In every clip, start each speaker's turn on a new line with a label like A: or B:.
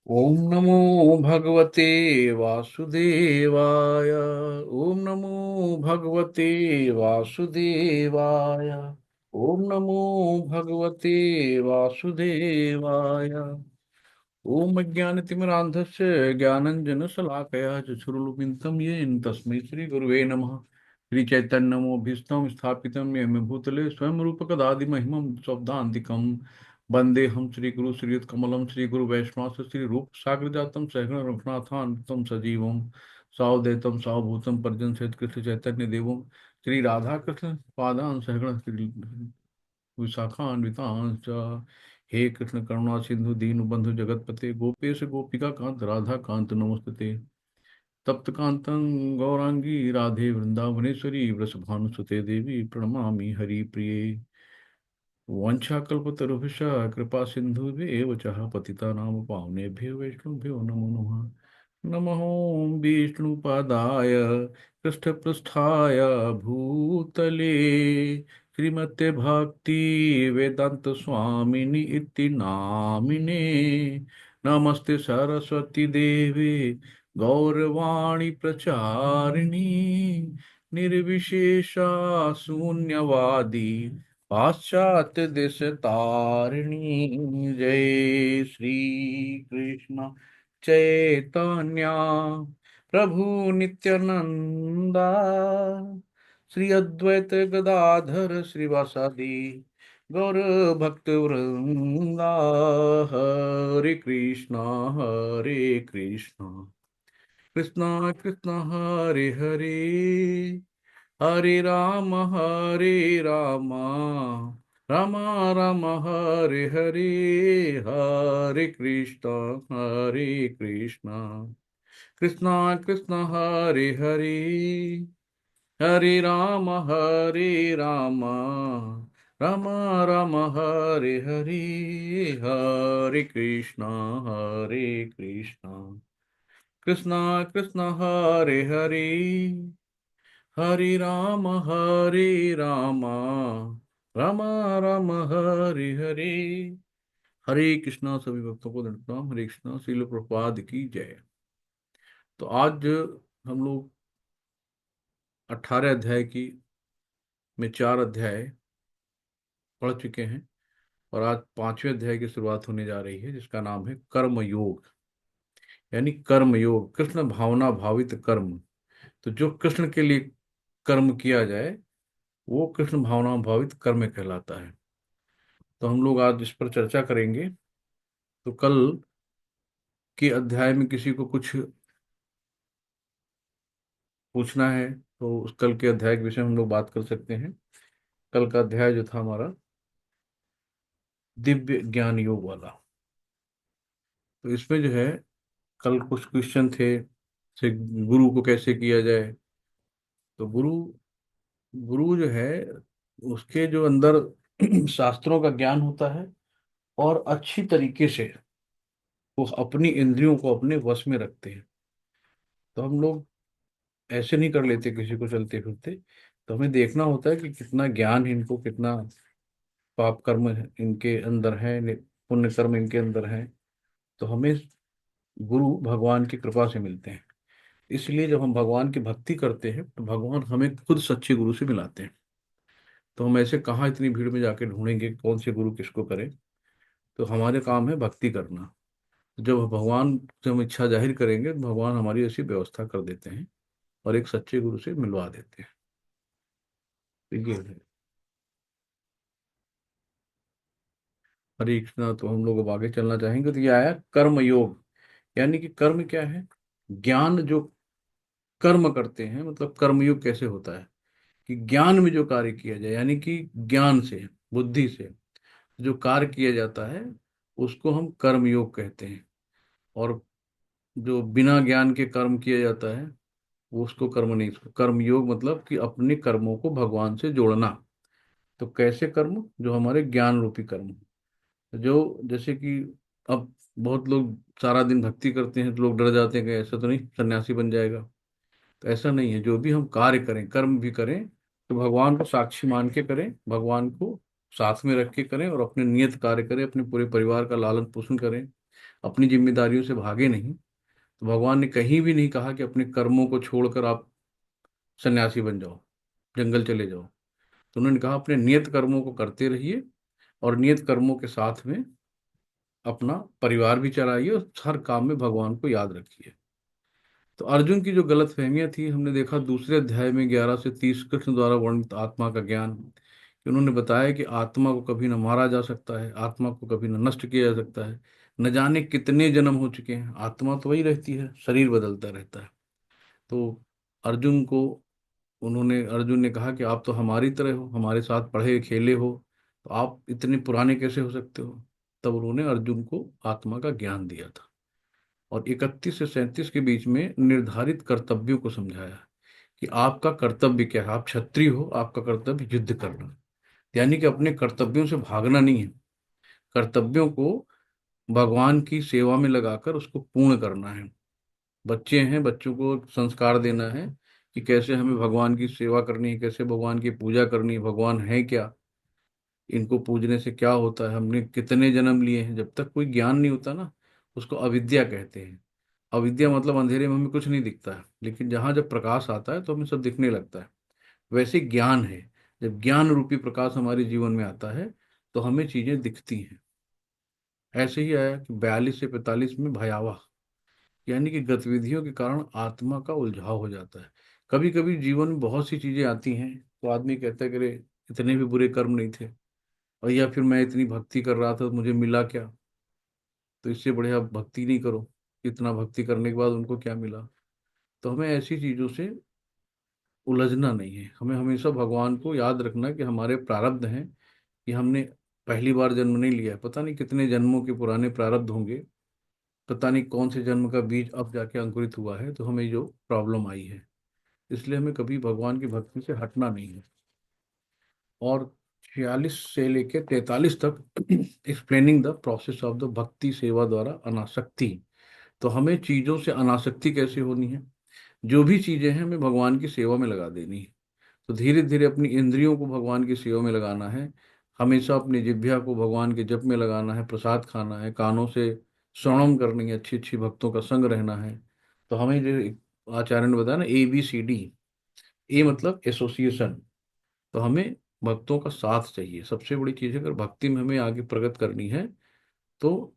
A: ओम नमो भगवते वासुदेवाय। ओम नमो भगवते वासुदेवाय। ओम नमो भगवते वासुदेवाय। ओम अज्ञानतिमिरान्धस्य ज्ञानञ्जनशलाकया चक्षुरुलिमितं येन तस्मै श्रीगुरुवे नमः। श्रीचैतन्यमोभीष्टं स्थापितं येन भूतले स्वयं रूपकदादिमहिमं स्वब्दान्तिकं वन्देऽहं श्रीगुरु श्रीयुतकमलं श्रीगुरुवैष्णवस्य श्रीरूपसागरजातं सहगण रघुनाथान्वितं सजीवं सावधैतं सावभूतं परिजनसहित कृष्ण चैतन्य देवं श्री राधा कृष्ण पादान सहगण श्री विशाखान्वितांश्च। हे कृष्ण करुणा सिंधु दीन बंधु जगतपते गोपेश गोपिका कांत राधा कांत नमस्ते। तप्त कांतं गौरांगी राधे वृंदावनेश्वरी वृषभानुसुते देवी प्रणमामि हरिप्रिये। वंशाकल्पतरुभ्यश्च कृपा सिन्धुभ्येव च पतितानां पावनेभ्यो वैष्णवेभ्यो नमो नमः। नमः विष्णुपादाय पृष्ठपृष्ठाय भूतले श्रीमते भक्ति वेदांत स्वामिनि इति नामिने। नमस्ते सरस्वती देवी गौरवाणी प्रचारिणी निर्विशेषा शून्यवादी पाश्चात्य देश तारिणी। जय श्री कृष्ण चैतन्य प्रभु नित्यानंदा श्री अद्वैत गदाधर श्रीवासादि गौर भक्त वृंदा। हरे कृष्णा हरे कृष्णा कृष्णा कृष्णा हरे हरे हरे राम राम राम हरे हरे। हरे कृष्णा कृष्णा कृष्णा हरे हरे हरे राम राम राम हरे हरे। हरे कृष्णा कृष्णा कृष्णा हरे हरे हरे राम राम राम हरे हरे। हरे कृष्णा सभी भक्तों को दंड प्रणाम। हरे कृष्णा श्रील प्रभुपाद की जय। तो आज हम लोग 18 अध्याय की में 4 अध्याय पढ़ चुके हैं और आज 5वें अध्याय की शुरुआत होने जा रही है जिसका नाम है कर्म योग। यानी कर्म योग कृष्ण भावना भावित कर्म। तो जो कृष्ण के लिए कर्म किया जाए वो कृष्ण भावना भावित कर्म कहलाता है। तो हम लोग आज इस पर चर्चा करेंगे। तो कल के अध्याय में किसी को कुछ पूछना है तो उस कल के अध्याय के विषय में हम लोग बात कर सकते हैं। कल का अध्याय जो था हमारा दिव्य ज्ञान योग वाला। तो इसमें जो है कल कुछ क्वेश्चन थे से गुरु को कैसे किया जाए। तो गुरु गुरु जो है उसके जो अंदर शास्त्रों का ज्ञान होता है और अच्छी तरीके से वो अपनी इंद्रियों को अपने वश में रखते हैं। तो हम लोग ऐसे नहीं कर लेते किसी को चलते फिरते। तो हमें देखना होता है कि कितना ज्ञान है इनको, कितना पाप कर्म इनके अंदर है, पुण्य कर्म इनके अंदर है। तो हमें गुरु भगवान की कृपा से मिलते हैं। इसलिए जब हम भगवान की भक्ति करते हैं तो भगवान हमें खुद सच्चे गुरु से मिलाते हैं। तो हम ऐसे कहाँ इतनी भीड़ में जाके ढूंढेंगे कौन से गुरु किसको करें। तो हमारे काम है भक्ति करना। जब भगवान से हम इच्छा जाहिर करेंगे तो भगवान हमारी ऐसी व्यवस्था कर देते हैं और एक सच्चे गुरु से मिलवा देते हैं। तो ये है। हरे कृष्णा। तो हम लोग अब आगे चलना चाहेंगे। तो ये आया कर्म योग। यानी कि कर्म क्या है? ज्ञान जो कर्म करते हैं, मतलब कर्मयोग कैसे होता है कि ज्ञान में जो कार्य किया जाए, यानी कि ज्ञान से बुद्धि से जो कार्य किया जाता है उसको हम कर्मयोग कहते हैं। और जो बिना ज्ञान के कर्म किया जाता है वो उसको कर्म नहीं। इसको कर्मयोग मतलब कि अपने कर्मों को भगवान से जोड़ना। तो कैसे कर्म? जो हमारे ज्ञान रूपी कर्म, जो जैसे कि अब बहुत लोग सारा दिन भक्ति करते हैं तो लोग डर जाते हैं कि ऐसा तो नहीं सन्यासी बन जाएगा। तो ऐसा नहीं है। जो भी हम कार्य करें, कर्म भी करें, तो भगवान को साक्षी मान के करें, भगवान को साथ में रख के करें और अपने नियत कार्य करें, अपने पूरे परिवार का लालन पोषण करें। अपनी जिम्मेदारियों से भागे नहीं। तो भगवान ने कहीं भी नहीं कहा कि अपने कर्मों को छोड़कर आप सन्यासी बन जाओ, जंगल चले जाओ। तो उन्होंने कहा अपने नियत कर्मों को करते रहिए, और नियत कर्मों के साथ में अपना परिवार भी चलाइए, और हर काम में भगवान को याद रखिए। तो अर्जुन की जो गलत फहमियां थी, हमने देखा दूसरे अध्याय में 11 से 30 कृष्ण द्वारा वर्णित आत्मा का ज्ञान, कि उन्होंने बताया कि आत्मा को कभी न मारा जा सकता है, आत्मा को कभी न नष्ट किया जा सकता है। न जाने कितने जन्म हो चुके हैं, आत्मा तो वही रहती है, शरीर बदलता रहता है। तो अर्जुन को अर्जुन ने कहा कि आप तो हमारी तरह हो, हमारे साथ पढ़े खेले हो, तो आप इतने पुराने कैसे हो सकते हो। तब उन्होंने अर्जुन को आत्मा का ज्ञान दिया था, और 31 से 37 के बीच में निर्धारित कर्तव्यों को समझाया कि आपका कर्तव्य क्या है। आप क्षत्रिय हो, आपका कर्तव्य युद्ध करना है। यानी कि अपने कर्तव्यों से भागना नहीं है, कर्तव्यों को भगवान की सेवा में लगाकर उसको पूर्ण करना है। बच्चे हैं, बच्चों को संस्कार देना है कि कैसे हमें भगवान की सेवा करनी है, कैसे भगवान की पूजा करनी है, भगवान है क्या, इनको पूजने से क्या होता है, हमने कितने जन्म लिए हैं। जब तक कोई ज्ञान नहीं होता ना, उसको अविद्या कहते हैं। अविद्या मतलब अंधेरे में हमें कुछ नहीं दिखता है, लेकिन जहां जब प्रकाश आता है तो हमें सब दिखने लगता है। वैसे ज्ञान है, जब ज्ञान रूपी प्रकाश हमारे जीवन में आता है तो हमें चीजें दिखती हैं। ऐसे ही आया कि 42 से 45 में भयावह, यानी कि गतिविधियों के कारण आत्मा का उलझाव हो जाता है। कभी कभी जीवन में बहुत सी चीजें आती हैं, तो आदमी कहता है कि अरे इतने भी बुरे कर्म नहीं थे, और या फिर मैं इतनी भक्ति कर रहा था तो मुझे मिला क्या। तो इससे बढ़िया भक्ति नहीं करो, इतना भक्ति करने के बाद उनको क्या मिला। तो हमें ऐसी चीजों से उलझना नहीं है, हमें हमेशा भगवान को याद रखना कि हमारे प्रारब्ध हैं, कि हमने पहली बार जन्म नहीं लिया है, पता नहीं कितने जन्मों के पुराने प्रारब्ध होंगे, पता नहीं कौन से जन्म का बीज अब जाके अंकुरित हुआ है, तो हमें जो प्रॉब्लम आई है। इसलिए हमें कभी भगवान की भक्ति से हटना नहीं है। और 46 से लेकर 43 तक explaining the process of the भक्ति सेवा द्वारा अनासक्ति। तो हमें चीजों से अनासक्ति कैसे होनी है, जो भी चीजें हैं हमें भगवान की सेवा में लगा देनी है। तो धीरे धीरे अपनी इंद्रियों को भगवान की सेवा में लगाना है, हमेशा अपनी जिह्वा को भगवान के जप में लगाना है, प्रसाद खाना है, कानों से श्रवणम करनी है, अच्छी अच्छी भक्तों का संग रहना है। तो हमें जो एक आचार्य ने बताया ना, ABCD। ए मतलब एसोसिएशन, तो हमें भक्तों का साथ चाहिए। सबसे बड़ी चीज है, अगर भक्ति में हमें आगे प्रगति करनी है तो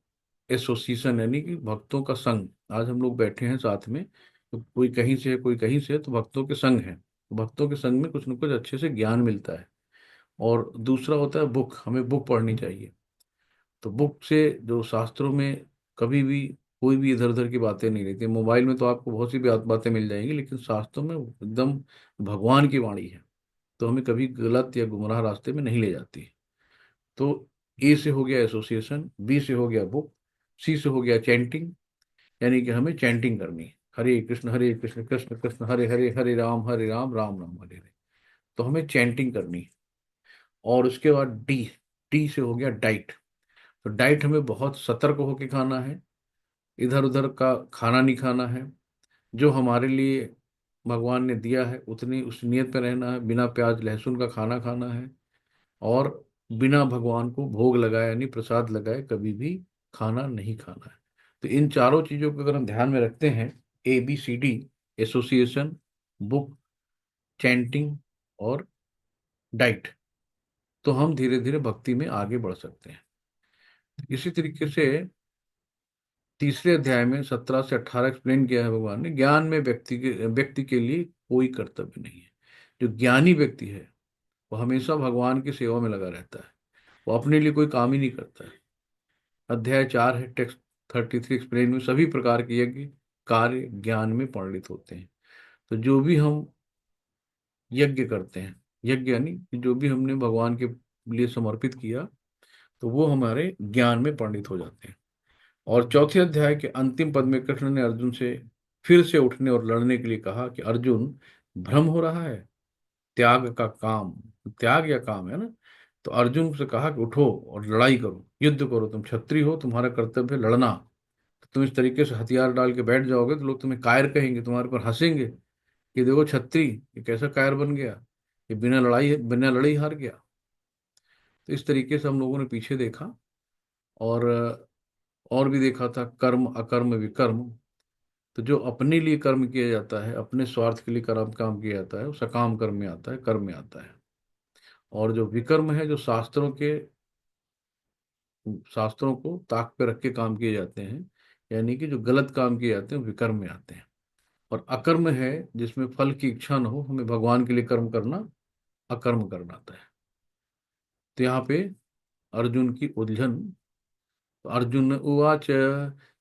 A: एसोसिएशन, यानी कि भक्तों का संग। आज हम लोग बैठे हैं साथ में, तो कोई कहीं से है, कोई कहीं से है, तो भक्तों के संग है, तो भक्तों के संग में कुछ न कुछ अच्छे से ज्ञान मिलता है। और दूसरा होता है बुक, हमें बुक पढ़नी चाहिए। तो बुक से जो शास्त्रों में कभी भी कोई भी इधर उधर की बातें नहीं रहती। मोबाइल में तो आपको बहुत सी बातें मिल जाएंगी, लेकिन शास्त्रों में एकदम भगवान की वाणी है, तो हमें कभी गलत या गुमराह रास्ते में नहीं ले जाती। तो ए से हो गया एसोसिएशन, बी से हो गया बुक, सी से हो गया चैंटिंग, यानी कि हमें चैंटिंग करनी है, हरे कृष्ण कृष्ण कृष्ण हरे हरे, हरे राम राम राम हरे हरे। तो हमें चैंटिंग करनी है। और उसके बाद डी, डी से हो गया डाइट। तो डाइट हमें बहुत सतर्क होकर खाना है, इधर उधर का खाना नहीं खाना है। जो हमारे लिए भगवान ने दिया है उतनी उस नियत में रहना है, बिना प्याज लहसुन का खाना खाना है, और बिना भगवान को भोग लगाए यानी प्रसाद लगाए कभी भी खाना नहीं खाना है। तो इन चारों चीजों को अगर हम ध्यान में रखते हैं, ABCD, एसोसिएशन, बुक, चैंटिंग और डाइट, तो हम धीरे धीरे भक्ति में आगे बढ़ सकते हैं। इसी तरीके से तीसरे अध्याय में 17 से 18 एक्सप्लेन किया है भगवान ने, ज्ञान में व्यक्ति के लिए कोई कर्तव्य नहीं है। जो ज्ञानी व्यक्ति है वो हमेशा भगवान की सेवा में लगा रहता है, वो अपने लिए कोई काम ही नहीं करता है। अध्याय 4 है, टेक्स्ट 33 एक्सप्लेन में सभी प्रकार के यज्ञ कार्य ज्ञान में परिणित होते हैं। तो जो भी हम यज्ञ करते हैं, यज्ञ यानी कि जो भी हमने भगवान के लिए समर्पित किया, तो वो हमारे ज्ञान में परिणित हो जाते हैं। और चौथे अध्याय के अंतिम पद में कृष्ण ने अर्जुन से फिर से उठने और लड़ने के लिए कहा कि अर्जुन, भ्रम हो रहा है, त्याग का काम, त्याग या काम है ना। तो अर्जुन से कहा कि उठो और लड़ाई करो, युद्ध करो, तुम क्षत्रिय हो, तुम्हारा कर्तव्य है लड़ना। तो तुम इस तरीके से हथियार डाल के बैठ जाओगे तो लोग तुम्हें कायर कहेंगे, तुम्हारे पर हंसेंगे कि देखो छत्री, ये कैसा कायर बन गया, ये बिना लड़ाई हार गया। तो इस तरीके से हम लोगों ने पीछे देखा, और और भी देखा था कर्म अकर्म विकर्म। तो जो अपने लिए कर्म किया जाता है, अपने स्वार्थ के लिए कर्म काम किया जाता है, वो सकाम कर्म में आता है, कर्म में आता है। और जो विकर्म है, जो शास्त्रों को ताक पे रख के काम किए जाते हैं, यानी कि जो गलत काम किए जाते हैं, वो विकर्म में आते हैं। और अकर्म है जिसमें फल की इच्छा न हो, हमें भगवान के लिए कर्म करना, अकर्म करना आता है। तो यहाँ पे अर्जुन की उलझन। अर्जुन उवाच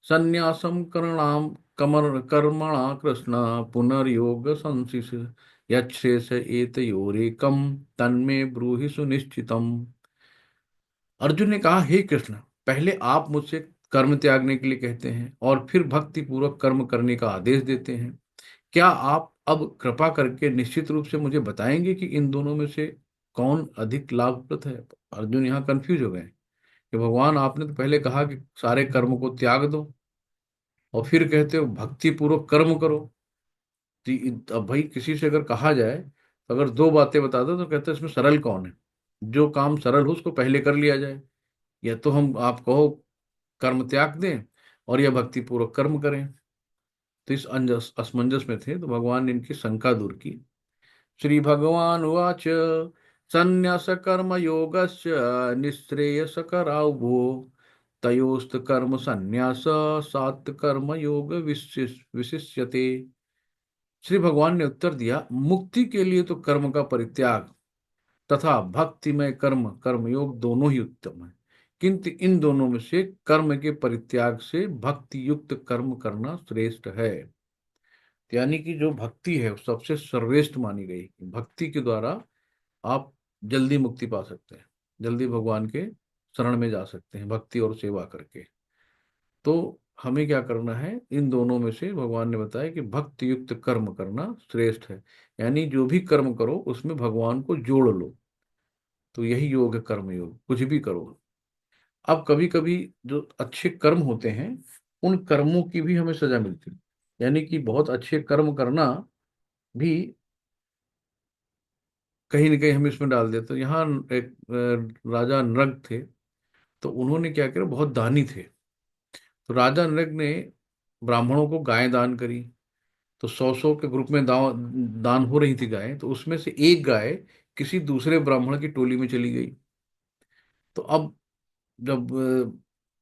A: संन्यासं करणाम कमर कर्मणा कृष्ण पुनर्योग संशिष यच्छ्रेष एतयोरेकम तन्मे ब्रूहि सुनिश्चितम। अर्जुन ने कहा, हे कृष्ण, पहले आप मुझसे कर्म त्यागने के लिए कहते हैं और फिर भक्ति पूर्वक कर्म करने का आदेश देते हैं। क्या आप अब कृपा करके निश्चित रूप से मुझे बताएंगे कि इन दोनों में से कौन अधिक लाभप्रद है? अर्जुन यहाँ कंफ्यूज हो गए कि भगवान, आपने तो पहले कहा कि सारे कर्म को त्याग दो, और फिर कहते हो भक्ति पूर्वक कर्म करो। अब भाई किसी से अगर कहा जाए तो अगर दो बातें बता दो तो कहते हैं इसमें सरल कौन है? जो काम सरल हो उसको पहले कर लिया जाए। या तो हम आप कहो कर्म त्याग दें, और या भक्ति पूर्वक कर्म करें। तो इस असमंजस में थे, तो भगवान ने इनकी शंका दूर की। श्री भगवान उवाच संन्यास कर्म योगस्य निःश्रेयस करावुभो तयोस्त कर्म संन्यास सात कर्म योग विशिष्यते। श्री भगवान ने उत्तर दिया, मुक्ति के लिए तो कर्म का परित्याग तथा भक्तिमय कर्म कर्मयोग दोनों ही उत्तम है, किंतु इन दोनों में से कर्म के परित्याग से भक्ति युक्त कर्म करना श्रेष्ठ है। यानी कि जो भक्ति है वो सबसे सर्वश्रेष्ठ मानी गई। भक्ति के द्वारा आप जल्दी मुक्ति पा सकते हैं, जल्दी भगवान के शरण में जा सकते हैं भक्ति और सेवा करके। तो हमें क्या करना है? इन दोनों में से भगवान ने बताया कि भक्ति युक्त कर्म करना श्रेष्ठ है। यानी जो भी कर्म करो उसमें भगवान को जोड़ लो, तो यही योग है, कर्म योग। कुछ भी करो। अब कभी कभी जो अच्छे कर्म होते हैं, उन कर्मों की भी हमें सजा मिलती है। यानी कि बहुत अच्छे कर्म करना भी कहीं ना कहीं हम इसमें डाल देते। तो यहाँ एक राजा नृग थे। तो उन्होंने क्या किया, बहुत दानी थे। तो राजा नृग ने ब्राह्मणों को गाय दान करी। तो 100-100 के ग्रुप में दान हो रही थी गायें, तो उसमें से एक गाय किसी दूसरे ब्राह्मण की टोली में चली गई। तो अब जब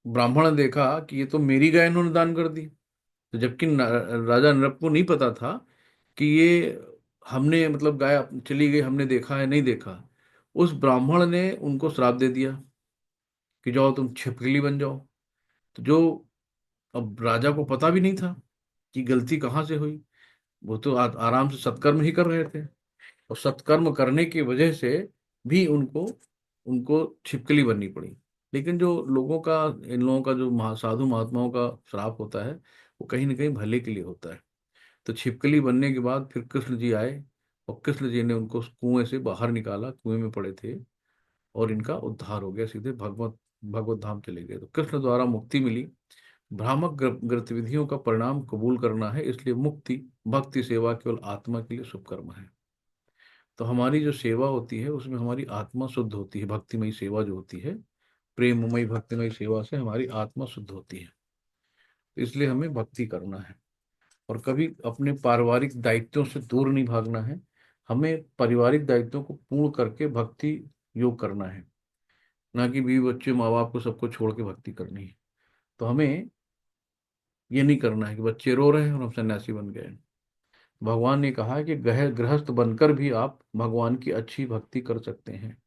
A: ब्राह्मण ने देखा कि ये तो मेरी गाय इन्होंने दान कर दी, तो जबकि राजा नृप को नहीं पता था कि ये हमने मतलब गाय चली गई, हमने देखा है नहीं देखा। उस ब्राह्मण ने उनको श्राप दे दिया कि जाओ तुम छिपकली बन जाओ। तो जो अब राजा को पता भी नहीं था कि गलती कहाँ से हुई। वो तो आराम से सत्कर्म ही कर रहे थे, और सत्कर्म करने की वजह से भी उनको उनको छिपकली बननी पड़ी। लेकिन जो लोगों का, इन लोगों का जो साधु महात्माओं का श्राप होता है, वो कहीं ना कहीं भले के लिए होता है। तो छिपकली बनने के बाद फिर कृष्ण जी आए, और कृष्ण जी ने उनको उस कुएं से बाहर निकाला, कुएं में पड़े थे, और इनका उद्धार हो गया, सीधे भगवत भगवत धाम चले गए। तो कृष्ण द्वारा मुक्ति मिली। भ्रामक गतिविधियों का परिणाम कबूल करना है, इसलिए मुक्ति भक्ति सेवा केवल आत्मा के लिए शुभ कर्म है। तो हमारी जो सेवा होती है उसमें हमारी आत्मा शुद्ध होती है। भक्तिमयी सेवा जो होती है, प्रेममयी भक्तिमयी सेवा से हमारी आत्मा शुद्ध होती है। तो इसलिए हमें भक्ति करना है, और कभी अपने पारिवारिक दायित्वों से दूर नहीं भागना है। हमें पारिवारिक दायित्वों को पूर्ण करके भक्ति योग करना है, ना कि बीवी बच्चे माँ बाप को सबको छोड़ के भक्ति करनी है। तो हमें ये नहीं करना है कि बच्चे रो रहे हैं और हम सन्यासी बन गए। भगवान ने कहा है कि गृहस्थ बनकर भी आप भगवान की अच्छी भक्ति कर सकते हैं।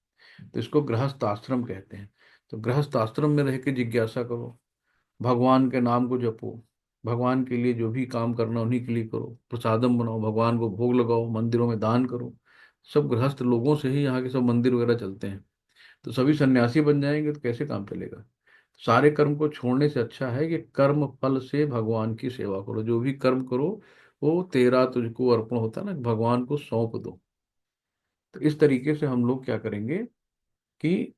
A: तो इसको गृहस्थ आश्रम कहते हैं। तो गृहस्थ आश्रम में रह के जिज्ञासा करो, भगवान के नाम को जपो, भगवान के लिए जो भी काम करना उन्हीं के लिए करो, प्रसादम बनाओ, भगवान को भोग लगाओ, मंदिरों में दान करो। सब गृहस्थ लोगों से ही यहाँ के सब मंदिर वगैरह चलते हैं। तो सभी सन्यासी बन जाएंगे तो कैसे काम चलेगा? सारे कर्म को छोड़ने से अच्छा है कि कर्म फल से भगवान की सेवा करो। जो भी कर्म करो वो तेरा तुझको अर्पण होता है ना, भगवान को सौंप दो। तो इस तरीके से हम लोग क्या करेंगे कि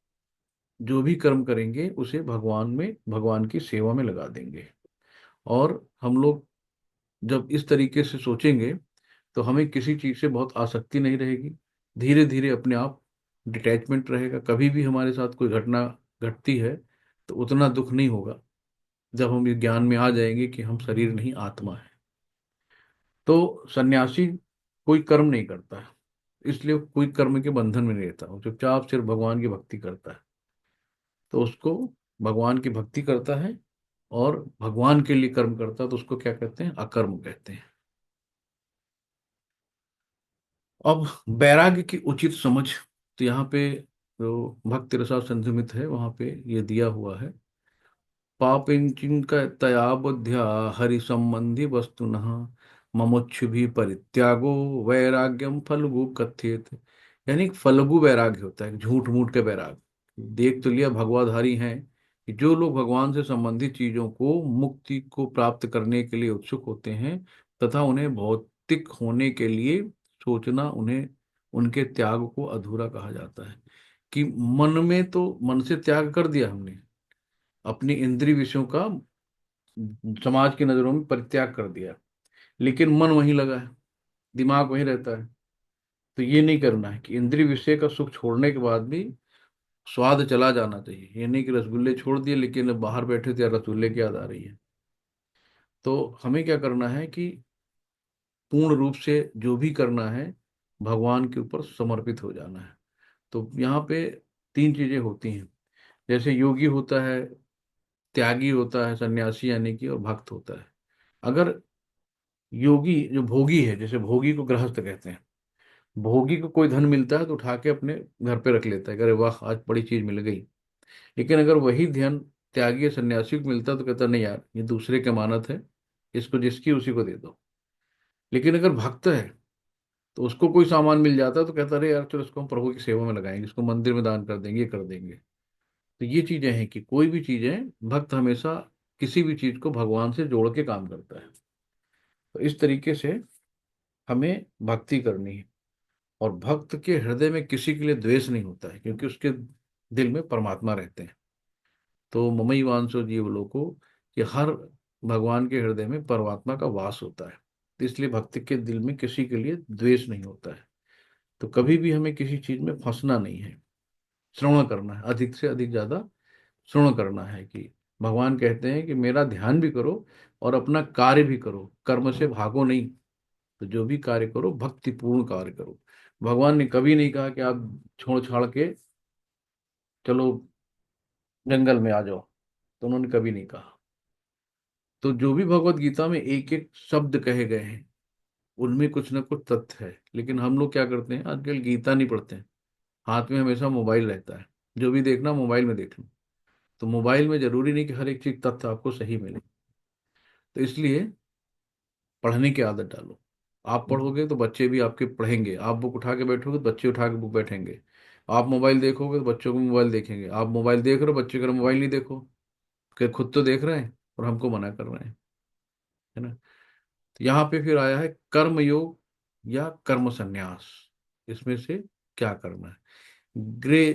A: जो भी कर्म करेंगे उसे भगवान में, भगवान की सेवा में लगा देंगे। और हम लोग जब इस तरीके से सोचेंगे तो हमें किसी चीज से बहुत आसक्ति नहीं रहेगी। धीरे धीरे अपने आप डिटैचमेंट रहेगा। कभी भी हमारे साथ कोई घटना घटती है तो उतना दुख नहीं होगा। जब हम ये ज्ञान में आ जाएंगे कि हम शरीर नहीं आत्मा है। तो सन्यासी कोई कर्म नहीं करता है, इसलिए कोई कर्म के बंधन में नहीं रहता, वो चुपचाप सिर्फ भगवान की भक्ति करता है। तो उसको भगवान की भक्ति करता है और भगवान के लिए कर्म करता है, तो उसको क्या कहते हैं? अकर्म कहते हैं। अब वैराग्य की उचित समझ, तो यहाँ पे जो भक्ति रसा संधमित है वहां पे ये दिया हुआ है। पापिंचिन तया बुद्ध्या हरि संबंधी वस्तुनः ममुच्छु भी परित्यागो वैराग्यम फल्गु कथ्येत। यानी एक फल्गु वैराग्य होता है, झूठ मूठ के वैराग्य। देख तो लिया भगवाधारी हैं कि जो लोग भगवान से संबंधित चीजों को, मुक्ति को प्राप्त करने के लिए उत्सुक होते हैं तथा उन्हें भौतिक होने के लिए सोचना, उन्हें उनके त्याग को अधूरा कहा जाता है। कि मन में तो, मन से त्याग कर दिया हमने, अपनी इंद्रिय विषयों का समाज की नजरों में परित्याग कर दिया, लेकिन मन वहीं लगा है, दिमाग वहीं रहता है। तो ये नहीं करना है कि इंद्रिय विषय का सुख छोड़ने के बाद भी स्वाद चला जाना चाहिए। ये नहीं कि रसगुल्ले छोड़ दिए लेकिन अब बाहर बैठे थे, रसगुल्ले की याद आ रही है। तो हमें क्या करना है कि पूर्ण रूप से जो भी करना है भगवान के ऊपर समर्पित हो जाना है। तो यहाँ पे तीन चीजें होती हैं। जैसे योगी होता है, त्यागी होता है सन्यासी यानी कि, और भक्त होता है। अगर योगी जो भोगी है, जैसे भोगी को गृहस्थ कहते हैं, भोगी को कोई धन मिलता है तो उठा के अपने घर पे रख लेता है, कि अरे वाह आज बड़ी चीज मिल गई। लेकिन अगर वही ध्यान त्यागी या सन्यासी को मिलता तो कहता नहीं यार, ये दूसरे की अमानत है, इसको जिसकी उसी को दे दो। लेकिन अगर भक्त है तो उसको कोई सामान मिल जाता है तो कहता अरे यार चलो इसको हम प्रभु की सेवा में लगाएंगे, इसको मंदिर में दान कर देंगे, ये कर देंगे। तो ये चीजें हैं कि कोई भी चीजें, भक्त हमेशा किसी भी चीज को भगवान से जोड़ के काम करता है। तो इस तरीके से हमें भक्ति करनी है। और भक्त के हृदय में किसी के लिए द्वेष नहीं होता है, क्योंकि उसके दिल में परमात्मा रहते हैं। तो ममई वांसो जीव लोको, कि हर भगवान के हृदय में परमात्मा का वास होता है। तो इसलिए भक्त के दिल में किसी के लिए द्वेष नहीं होता है। तो कभी भी हमें किसी चीज में फंसना नहीं है, श्रवण करना है, अधिक से अधिक ज्यादा श्रवण करना है। कि भगवान कहते हैं कि मेरा ध्यान भी करो और अपना कार्य भी करो, कर्म से भागो नहीं। तो जो भी कार्य करो भक्तिपूर्ण कार्य करो। भगवान ने कभी नहीं कहा कि आप छोड़ छाड़ के चलो जंगल में आ जाओ, तो उन्होंने कभी नहीं कहा। तो जो भी भगवत गीता में एक एक शब्द कहे गए हैं उनमें कुछ ना कुछ तथ्य है। लेकिन हम लोग क्या करते हैं, आजकल गीता नहीं पढ़ते हैं, हाथ में हमेशा मोबाइल रहता है, जो भी देखना मोबाइल में देख लो। तो मोबाइल में जरूरी नहीं कि हर एक चीज तथ्य आपको सही मिले। तो इसलिए पढ़ने की आदत डालो। आप पढ़ोगे तो बच्चे भी आपके पढ़ेंगे, आप बुक उठा के बैठोगे तो बच्चे उठा के बुक बैठेंगे। आप मोबाइल देखोगे तो बच्चों को मोबाइल देखेंगे, आप मोबाइल देख रहे हो बच्चे कर मोबाइल नहीं देखो, कि खुद तो देख रहे हैं और हमको मना कर रहे हैं, है ना। तो यहाँ पे फिर आया है कर्म योग या कर्म संन्यास, इसमें से क्या करना है। ग्रे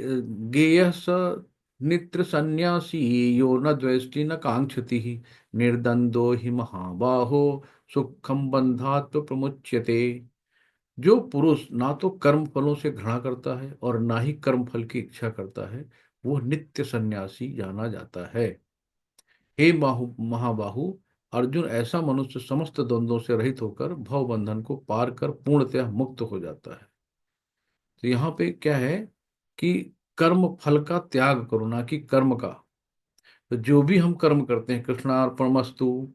A: गेय स नित्र संन्यासी यो न द्वेष्टि न कांक्षति ही निर्द्वंद्वो हि महाबाहो सुखम बंधात् प्रमुच्यते। जो पुरुष ना तो कर्म फलों से घृणा करता है और ना ही कर्म फल की इच्छा करता है, वो नित्य सन्यासी जाना जाता है। हे महाबाहु, अर्जुन, ऐसा मनुष्य समस्त द्वंद्वों से रहित होकर भव बंधन को पार कर पूर्णतः मुक्त हो जाता है। तो यहाँ पे क्या है कि कर्म फल का त्याग करो, ना कि कर्म का। तो जो भी हम कर्म करते हैं, कृष्णार्पणमस्तु,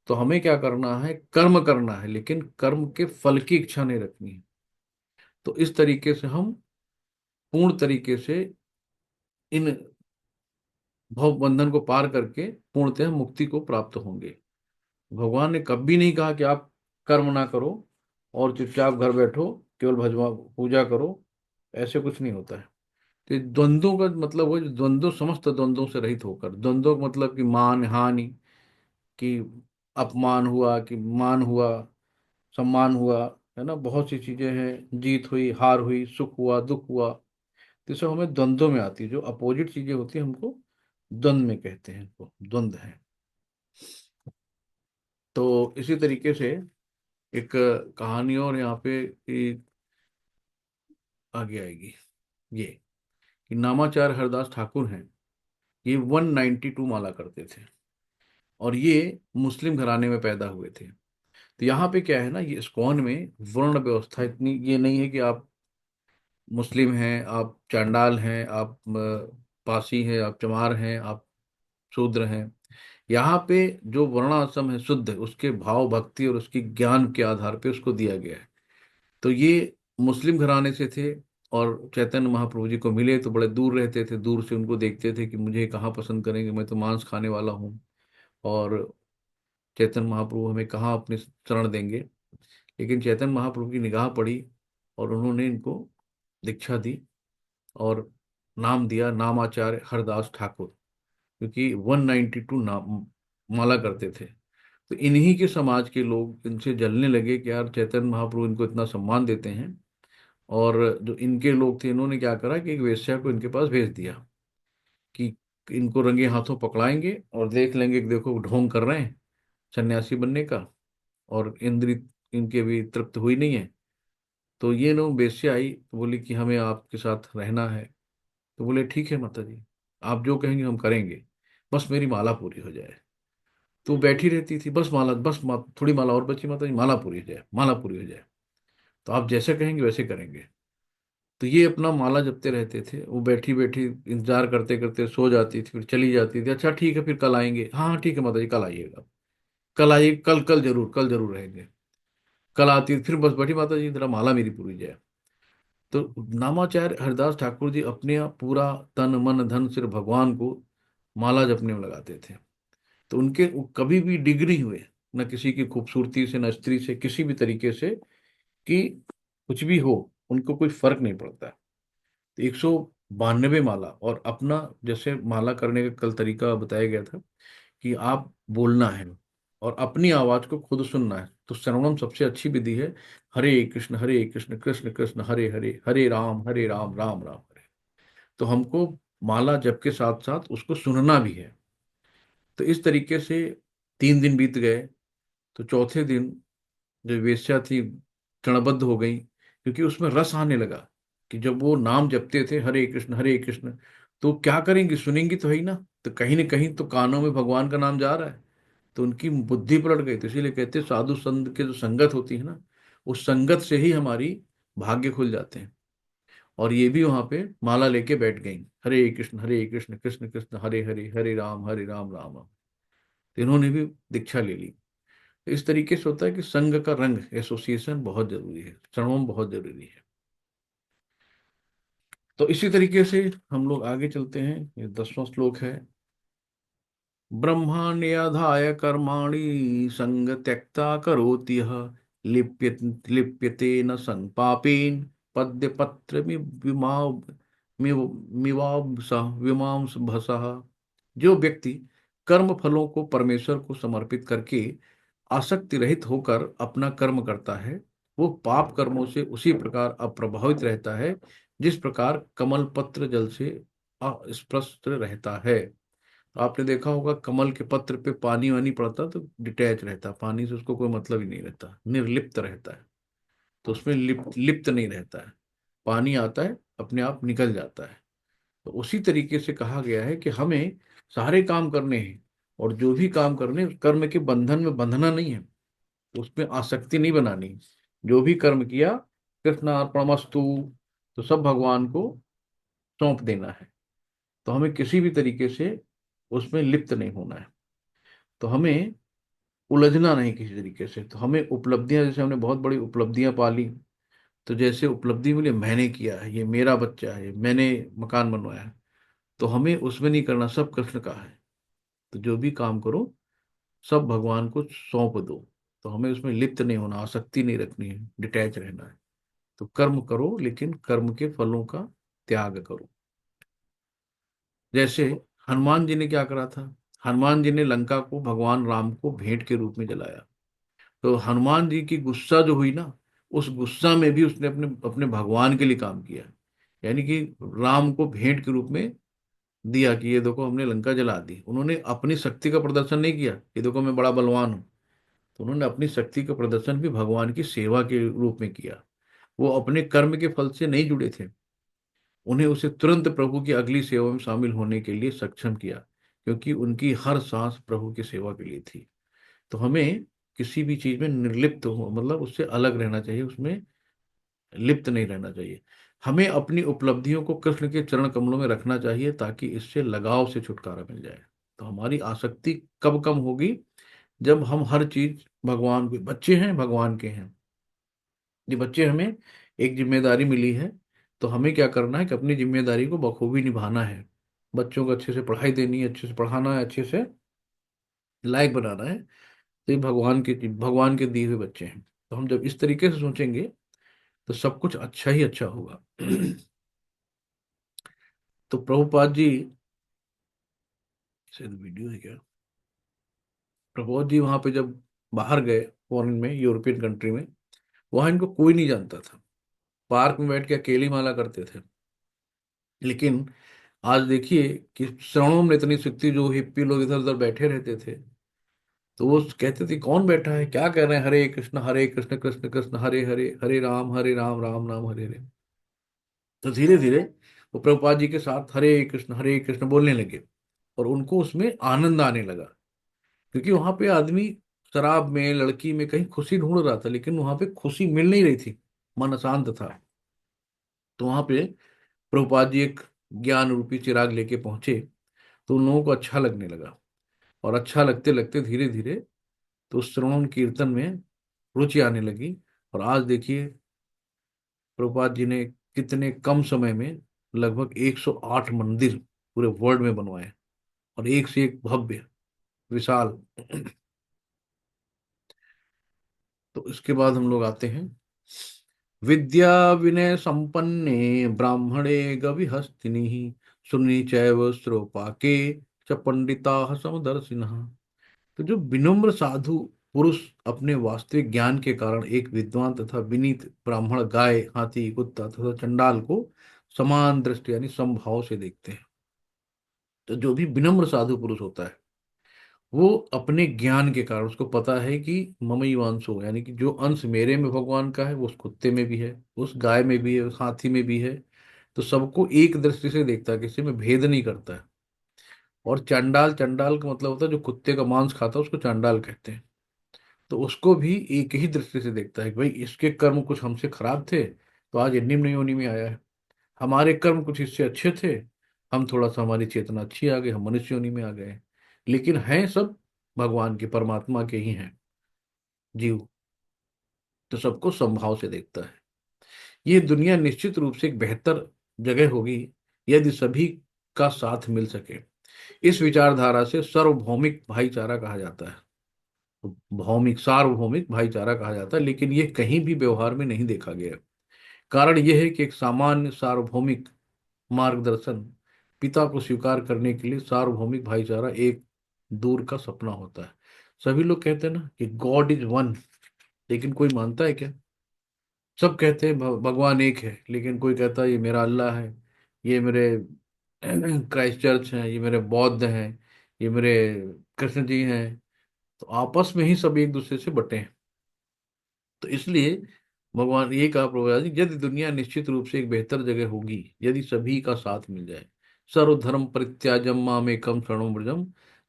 A: तो हमें क्या करना है, कर्म करना है, लेकिन कर्म के फल की इच्छा नहीं रखनी है। तो इस तरीके से हम पूर्ण तरीके से इन भव बंधन को पार करके पूर्णतः मुक्ति को प्राप्त होंगे। भगवान ने कभी नहीं कहा कि आप कर्म ना करो और चुपचाप घर बैठो, केवल भजवा पूजा करो। ऐसे कुछ नहीं होता है। तो ये द्वंद्वों का मतलब वो, जो द्वंद्व समस्त द्वंद्वों से रहित होकर, द्वंद्वों का मतलब कि मान हानि, कि अपमान हुआ कि मान हुआ, सम्मान हुआ, है ना, बहुत सी चीजें हैं, जीत हुई हार हुई, सुख हुआ दुख हुआ। तो सब हमें द्वंद्वों में आती है, जो अपोजिट चीजें होती हैं हमको द्वंद्व में कहते हैं, इनको द्वंद्व है। तो इसी तरीके से एक कहानी और यहाँ पे एक आगे आएगी, ये कि नामाचार हरदास ठाकुर हैं, ये 192 माला करते थे। और ये मुस्लिम घराने में पैदा हुए थे। तो यहाँ पे क्या है ना, ये इस्कॉन में वर्ण व्यवस्था इतनी ये नहीं है कि आप मुस्लिम हैं, आप चांडाल हैं, आप पासी हैं, आप चमार हैं, आप शूद्र हैं। यहाँ पे जो वर्णाश्रम है शुद्ध, उसके भाव भक्ति और उसकी ज्ञान के आधार पे उसको दिया गया है। तो ये मुस्लिम घराने से थे, और चैतन्य महाप्रभु जी को मिले तो बड़े दूर रहते थे, दूर से उनको देखते थे कि मुझे कहाँ पसंद करेंगे, मैं तो मांस खाने वाला हूँ, और चैतन्य महाप्रभु हमें कहाँ अपने शरण देंगे। लेकिन चैतन्य महाप्रभु की निगाह पड़ी और उन्होंने इनको दीक्षा दी, और नाम दिया नामाचार्य हरदास ठाकुर, क्योंकि 192 नाम माला करते थे। तो इन्हीं के समाज के लोग इनसे जलने लगे कि यार चैतन्य महाप्रभु इनको इतना सम्मान देते हैं। और जो इनके लोग थे, इन्होंने क्या करा कि एक वेश्या को इनके पास भेज दिया कि इनको रंगे हाथों पकड़ाएंगे और देख लेंगे कि देखो ढोंग कर रहे हैं सन्यासी बनने का, और इंद्री इनके भी तृप्त हुई नहीं है। तो ये लोग वेश्या आई तो बोली कि हमें आपके साथ रहना है। तो बोले ठीक है माता जी, आप जो कहेंगे हम करेंगे, बस मेरी माला पूरी हो जाए। तो वो बैठी रहती थी, बस माला, बस थोड़ी माला और बची माता जी, माला पूरी हो जाए, माला पूरी हो जाए, तो आप जैसे कहेंगे वैसे करेंगे। तो ये अपना माला जपते रहते थे, वो बैठी बैठी इंतजार करते करते सो जाती थी, फिर चली जाती थी। अच्छा ठीक है, फिर कल आएंगे, हाँ हाँ ठीक है माता जी कल आइएगा, कल आइए, कल कल जरूर रहेंगे। कल आती थी, फिर बस बैठी माता जी जरा माला मेरी पूरी जाए। तो नामाचार्य हरिदास ठाकुर जी अपने आप पूरा तन मन धन सिर्फ भगवान को माला जपने में लगाते थे। तो उनके वो कभी भी डिग्री हुए, न किसी की खूबसूरती से, न स्त्री से, किसी भी तरीके से, कि कुछ भी हो, उनको कोई फर्क नहीं पड़ता। तो 192 माला, और अपना जैसे माला करने का कल तरीका बताया गया था कि आप बोलना है और अपनी आवाज को खुद सुनना है। तो श्रवणम सबसे अच्छी विधि है। हरे कृष्ण कृष्ण कृष्ण हरे हरे, हरे राम राम राम हरे। तो हमको माला जप के साथ साथ उसको सुनना भी है। तो इस तरीके से 3 दिन बीत गए। तो चौथे दिन जो वेश्या थी क्षणबद्ध हो गई, क्योंकि उसमें रस आने लगा कि जब वो नाम जपते थे हरे कृष्ण, तो क्या करेंगी, सुनेंगी तो है ही ना। तो कहीं ना कहीं तो कानों में भगवान का नाम जा रहा है। तो उनकी बुद्धि पलट गई। तो इसीलिए कहते हैं साधु संत के जो संगत होती है ना, उस संगत से ही हमारी भाग्य खुल जाते हैं। और ये भी वहां पे माला लेके बैठ गई, हरे कृष्ण कृष्ण कृष्ण हरे हरे, हरे राम राम राम। तो इन्होंने भी दीक्षा ले ली। तो इस तरीके से होता है कि संघ का रंग, एसोसिएशन बहुत जरूरी है, श्रवण बहुत जरूरी है। तो इसी तरीके से हम लोग आगे चलते हैं। ये 10वां श्लोक है। ब्रह्माण्यधाय कर्माणि संग त्यक्ता करोति यः लिप्यते न संपापेन पद्य पत्र विमांस भसः। जो व्यक्ति कर्म फलों को परमेश्वर को समर्पित करके आसक्ति रहित होकर अपना कर्म करता है, वो पाप कर्मों से उसी प्रकार अप्रभावित रहता है जिस प्रकार कमल पत्र जल से अस्पृष्ट रहता है। तो आपने देखा होगा कमल के पत्र पे पानी वानी पड़ता तो डिटैच रहता, पानी से उसको कोई मतलब ही नहीं रहता, निर्लिप्त रहता है। तो उसमें लिप्त नहीं रहता है, पानी आता है अपने आप निकल जाता है। तो उसी तरीके से कहा गया है कि हमें सारे काम करने हैं, और जो भी काम करने कर्म के बंधन में बंधना नहीं है, उसमें आसक्ति नहीं बनानी। जो भी कर्म किया कृष्णार्पणमस्तु, तो सब भगवान को सौंप देना है। तो हमें किसी भी तरीके से उसमें लिप्त नहीं होना है। तो हमें उलझना नहीं किसी तरीके से। तो हमें उपलब्धियां, जैसे हमने बहुत बड़ी उपलब्धियां पाली, तो जैसे उपलब्धि मिली मैंने किया है, ये मेरा बच्चा है, मैंने मकान बनवाया है, तो हमें उसमें नहीं करना, सब कृष्ण का है। तो जो भी काम करो सब भगवान को सौंप दो। तो हमें उसमें लिप्त नहीं होना, आसक्ति नहीं रखनी है, डिटैच रहना है। तो कर्म करो लेकिन कर्म के फलों का त्याग करो। जैसे हनुमान जी ने क्या करा था, हनुमान जी ने लंका को भगवान राम को भेंट के रूप में जलाया। तो हनुमान जी की गुस्सा जो हुई ना, उस गुस्सा में भी उसने अपने अपने भगवान के लिए काम किया। यानी कि राम को भेंट के रूप में दिया कि ये देखो हमने लंका जला दी। उन्होंने अपनी शक्ति का प्रदर्शन नहीं किया कि देखो मैं बड़ा बलवान हूं। तो उन्होंने अपनी शक्ति का प्रदर्शन भी भगवान की सेवा के रूप में किया। वो अपने कर्म के फल से नहीं जुड़े थे, उन्हें उसे तुरंत प्रभु की अगली सेवा में शामिल होने के लिए सक्षम किया। क्योंकि उनकी हर सांस प्रभु की सेवा के लिए थी। तो हमें किसी भी चीज में निर्लिप्त हो, मतलब उससे अलग रहना चाहिए, उसमें लिप्त नहीं रहना चाहिए। हमें अपनी उपलब्धियों को कृष्ण के चरण कमलों में रखना चाहिए, ताकि इससे लगाव से छुटकारा मिल जाए। तो हमारी आसक्ति कब कम होगी? जब हम हर चीज भगवान के बच्चे हैं, भगवान के हैं। ये बच्चे, हमें एक जिम्मेदारी मिली है, तो हमें क्या करना है कि अपनी जिम्मेदारी को बखूबी निभाना है। बच्चों को अच्छे से पढ़ाई देनी है, अच्छे से पढ़ाना है, अच्छे से लायक बनाना है। तो ये भगवान के दिए हुए बच्चे हैं। तो हम जब इस तरीके से सोचेंगे तो सब कुछ अच्छा ही अच्छा होगा। तो प्रभुपाद जी, शायद वीडियो है क्या, प्रभुपाद जी वहां पे जब बाहर गए, फॉरेन में, यूरोपियन कंट्री में, वहां इनको कोई नहीं जानता था। पार्क में बैठ के अकेली माला करते थे। लेकिन आज देखिए कि श्रवणों में इतनी शक्ति, जो हिप्पी लोग इधर उधर बैठे रहते थे, तो वो कहते थे कौन बैठा है, क्या कर रहे हैं, हरे कृष्ण कृष्ण कृष्ण हरे हरे, हरे राम राम राम हरे हरे। तो धीरे धीरे वो प्रभुपाद जी के साथ हरे कृष्ण बोलने लगे, और उनको उसमें आनंद आने लगा। क्योंकि वहां पे आदमी शराब में, लड़की में कहीं खुशी ढूंढ रहा था, लेकिन वहां पे खुशी मिल नहीं रही थी, मन अशांत था। तो वहां पे प्रभुपाद जी एक ज्ञान रूपी चिराग लेके पहुंचे, तो उन लोगों को अच्छा लगने लगा। और अच्छा लगते लगते धीरे धीरे तो श्रवण कीर्तन में रुचि आने लगी। और आज देखिए प्रभुपाद जी ने कितने कम समय में लगभग 108 मंदिर पूरे वर्ल्ड में बनवाए, और एक से एक भव्य, विशाल। तो इसके बाद हम लोग आते हैं, विद्या विनय संपन्ने ब्राह्मणे गविहस्तिनि सुनी चैव श्रोपाके च पंडिता समदर्शिनः। तो जो विनम्र साधु पुरुष अपने वास्तविक ज्ञान के कारण एक विद्वान तथा विनीत ब्राह्मण गाय, हाथी, कुत्ता तथा चंडाल को समान दृष्टि यानी समभाव से देखते हैं। तो जो भी विनम्र साधु पुरुष होता है, वो अपने ज्ञान के कारण, उसको पता है कि ममई वांसो, यानी कि जो अंश मेरे में भगवान का है वो उस कुत्ते में भी है, उस गाय में भी है, उस हाथी में भी है। तो सबको एक दृष्टि से देखता है, किसी में भेद नहीं करता है। और चंडाल, चंडाल का मतलब होता है जो कुत्ते का मांस खाता है, उसको चंडाल कहते हैं। तो उसको भी एक ही दृष्टि से देखता है कि भाई इसके कर्म कुछ हमसे खराब थे, तो आज ये निम्न योनि में आया है। हमारे कर्म कुछ इससे अच्छे थे, हम थोड़ा सा, हमारी चेतना अच्छी आ गई, हम मनुष्य योनि में आ गए। लेकिन हैं सब भगवान के, परमात्मा के ही हैं जीव। तो सबको समभाव से देखता है। ये दुनिया निश्चित रूप से एक बेहतर जगह होगी यदि सभी का साथ मिल सके। इस विचारधारा से सार्वभौमिक भाईचारा कहा जाता है। भौमिक, सार्वभौमिक भाईचारा कहा जाता है, लेकिन यह कहीं भी व्यवहार में नहीं देखा गया। कारण यह है कि एक सामान्य सार्वभौमिक मार्गदर्शन, पिता को स्वीकार करने के लिए सार्वभौमिक भाईचारा एक दूर का सपना होता है। सभी लोग कहते हैं ना कि गॉड इज वन, लेकिन कोई मानता है क्या? सब कहते हैं भगवान एक है, लेकिन कोई कहता है ये मेरा अल्लाह है, ये मेरे क्राइस्ट चर्च हैं, ये मेरे बौद्ध हैं, ये मेरे कृष्ण जी हैं। तो आपस में ही सब एक दूसरे से बटे हैं। तो इसलिए भगवान ये कहा प्रभुपाद जी, यदि दुनिया निश्चित रूप से एक बेहतर जगह होगी यदि सभी का साथ मिल जाए। सर्वधर्म परित्याजम मामेकम शरणं व्रजम,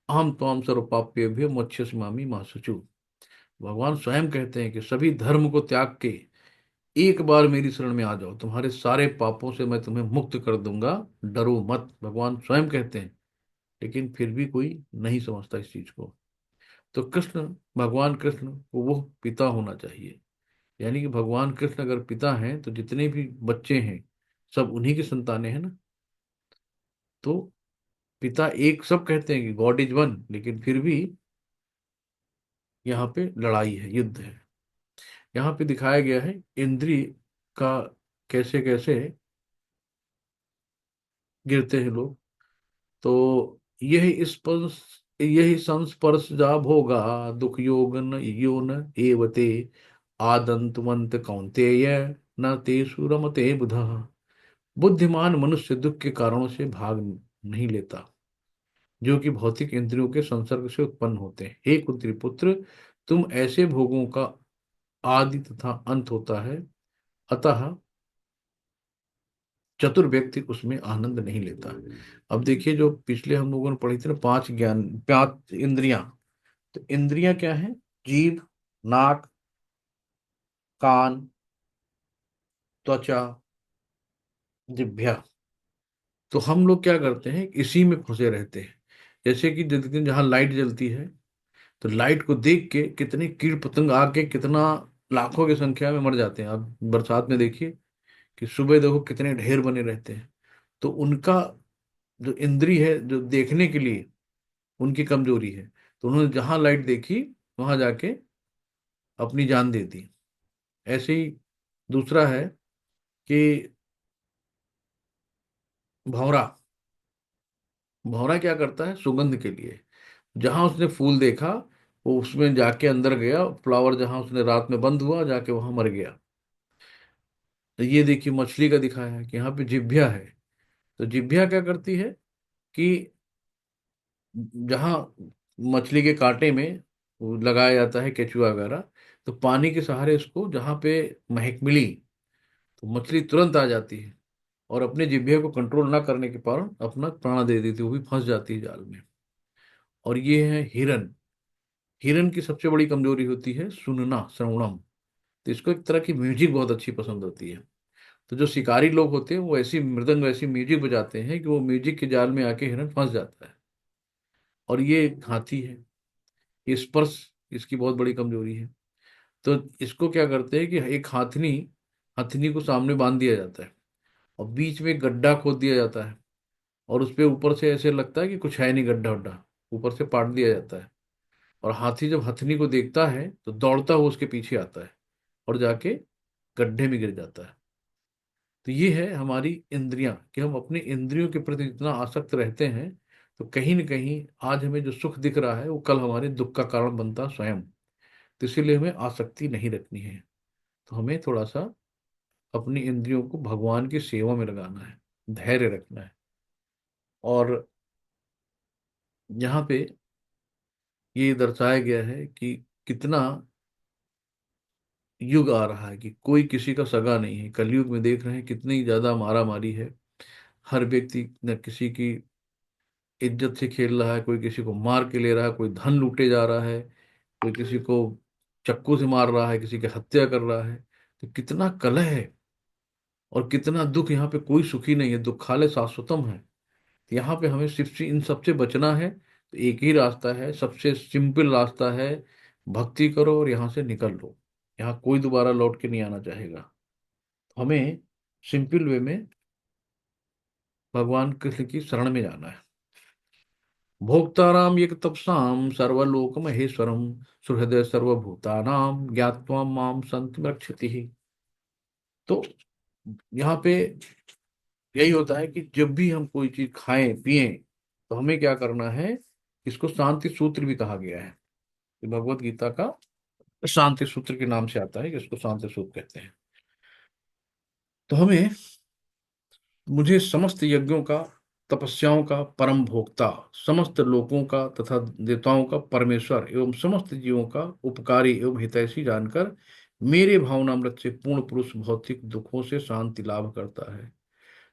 A: अहम त्वाम सर्व पापेभ्यो मोक्ष्यसिमामि मा शुचु। भगवान स्वयं कहते हैं कि सभी धर्म को त्याग के एक बार मेरी शरण में आ जाओ, तुम्हारे सारे पापों से मैं तुम्हें मुक्त कर दूंगा, डरो मत, भगवान स्वयं कहते हैं। लेकिन फिर भी कोई नहीं समझता इस चीज को। तो कृष्ण, भगवान कृष्ण को वो पिता होना चाहिए। यानी कि भगवान कृष्ण अगर पिता हैं तो जितने भी बच्चे हैं सब उन्हीं की संतानें हैं ना। तो पिता एक, सब कहते हैं कि गॉड इज वन, लेकिन फिर भी यहाँ पे लड़ाई है, युद्ध है। यहाँ पे दिखाया गया है इंद्रिय का कैसे कैसे गिरते हैं लोग। तो यही संस्पर्श जा भोगा, दुख योग न यो न एवते, आदंतवंत कौन्तेय न तेषु रमते बुधा। बुद्धिमान मनुष्य दुख के कारणों से भाग नहीं लेता, जो कि भौतिक इंद्रियों के संसर्ग से उत्पन्न होते हैं। हे कुंती पुत्र, तुम ऐसे भोगों का आदि तथा अंत होता है, अतः चतुर व्यक्ति उसमें आनंद नहीं लेता। अब देखिए, जो पिछले हम लोगों ने पढ़ी थी ना, पांच ज्ञान, पांच इंद्रियां। तो इंद्रियां क्या है? जीभ, नाक, कान, त्वचा, जिह्वा। तो हम लोग क्या करते हैं, इसी में फंसे रहते हैं। जैसे कि दिन जहाँ लाइट जलती है, तो लाइट को देख के कितने कीट पतंग आके कितना लाखों की संख्या में मर जाते हैं। आप बरसात में देखिए कि सुबह देखो कितने ढेर बने रहते हैं। तो उनका जो इंद्री है, जो देखने के लिए उनकी कमजोरी है, तो उन्होंने जहां लाइट देखी वहां जाके अपनी जान दे दी। ऐसे ही दूसरा है कि भौरा। भौरा क्या करता है? सुगंध के लिए जहां उसने फूल देखा, वो उसमें जाके अंदर गया, फ्लावर जहां उसने रात में बंद हुआ जाके वहां मर गया। तो ये देखिए मछली का दिखाया है कि यहाँ पे जिह्वा है। तो जिह्वा क्या करती है कि जहां मछली के कांटे में वो लगाया जाता है केचुआ वगैरह, तो पानी के सहारे उसको जहां पे महक मिली, तो मछली तुरंत आ जाती है और अपने जिह्वे को कंट्रोल ना करने के कारण अपना प्राण दे देती है, वो भी फंस जाती है जाल में। और ये है हिरन। हिरन की सबसे बड़ी कमजोरी होती है सुनना, श्रवणम। तो इसको एक तरह की म्यूजिक बहुत अच्छी पसंद होती है। तो जो शिकारी लोग होते हैं वो ऐसी मृदंग, ऐसी म्यूजिक बजाते हैं कि वो म्यूजिक के जाल में आके हिरन फंस जाता है। और ये एक हाथी है। ये स्पर्श इसकी बहुत बड़ी कमजोरी है। तो इसको क्या करते हैं कि एक हाथनी, हथनी को सामने बांध दिया जाता है और बीच में एक गड्ढा खोद दिया जाता है, और उस पे ऊपर से ऐसे लगता है कि कुछ है नहीं, गड्ढा वड्ढा ऊपर से पाट दिया जाता है। और हाथी जब हथनी को देखता है तो दौड़ता हुआ उसके पीछे आता है और जाके गड्ढे में गिर जाता है। तो ये है हमारी इंद्रियां, कि हम अपनी इंद्रियों के प्रति इतना आसक्त रहते हैं, तो कहीं ना कहीं आज हमें जो सुख दिख रहा है वो कल हमारे दुख का कारण बनता स्वयं। तो इसीलिए हमें आसक्ति नहीं रखनी है। तो हमें थोड़ा सा अपनी इंद्रियों को भगवान की सेवा में लगाना है, धैर्य रखना है। और यहाँ पे ये दर्शाया गया है कि कितना युग आ रहा है कि कोई किसी का सगा नहीं है। कलयुग में देख रहे हैं कितनी ज्यादा मारा मारी है। हर व्यक्ति न किसी की इज्जत से खेल रहा है, कोई किसी को मार के ले रहा है, कोई धन लूटे जा रहा है, कोई किसी को चाकू से मार रहा है, किसी की हत्या कर रहा है। तो कितना कलह है और कितना दुख। यहाँ पे कोई सुखी नहीं है, दुखालय शाश्वतम है। यहाँ पे हमें सिर्फ से इन सबसे बचना है। तो एक ही रास्ता है, सबसे सिंपल रास्ता है, भक्ति करो और यहाँ से निकल लो। यहाँ कोई दोबारा लौट के नहीं आना चाहेगा। तो हमें सिंपल वे में भगवान कृष्ण की शरण में जाना है। भोक्ताराम एक तपसाम सर्वलोक महेश्वरम सुहृदय सर्वभूतानाम ज्ञात्वा माम संत रक्षति। तो यहाँ पे यही होता है कि जब भी हम कोई चीज खाएं पिएं, तो हमें क्या करना है, इसको शांति सूत्र भी कहा गया है। ये भगवत गीता का शांति सूत्र के नाम से आता है कि इसको शांति सूत्र कहते हैं। तो हमें, मुझे समस्त यज्ञों का, तपस्याओं का परम भोक्ता, समस्त लोकों का तथा देवताओं का परमेश्वर एवं समस्त जीवों का उपकारी एवं हितैषी जानकर मेरे भावनामृत से पूर्ण पुरुष भौतिक दुखों से शांति लाभ करता है।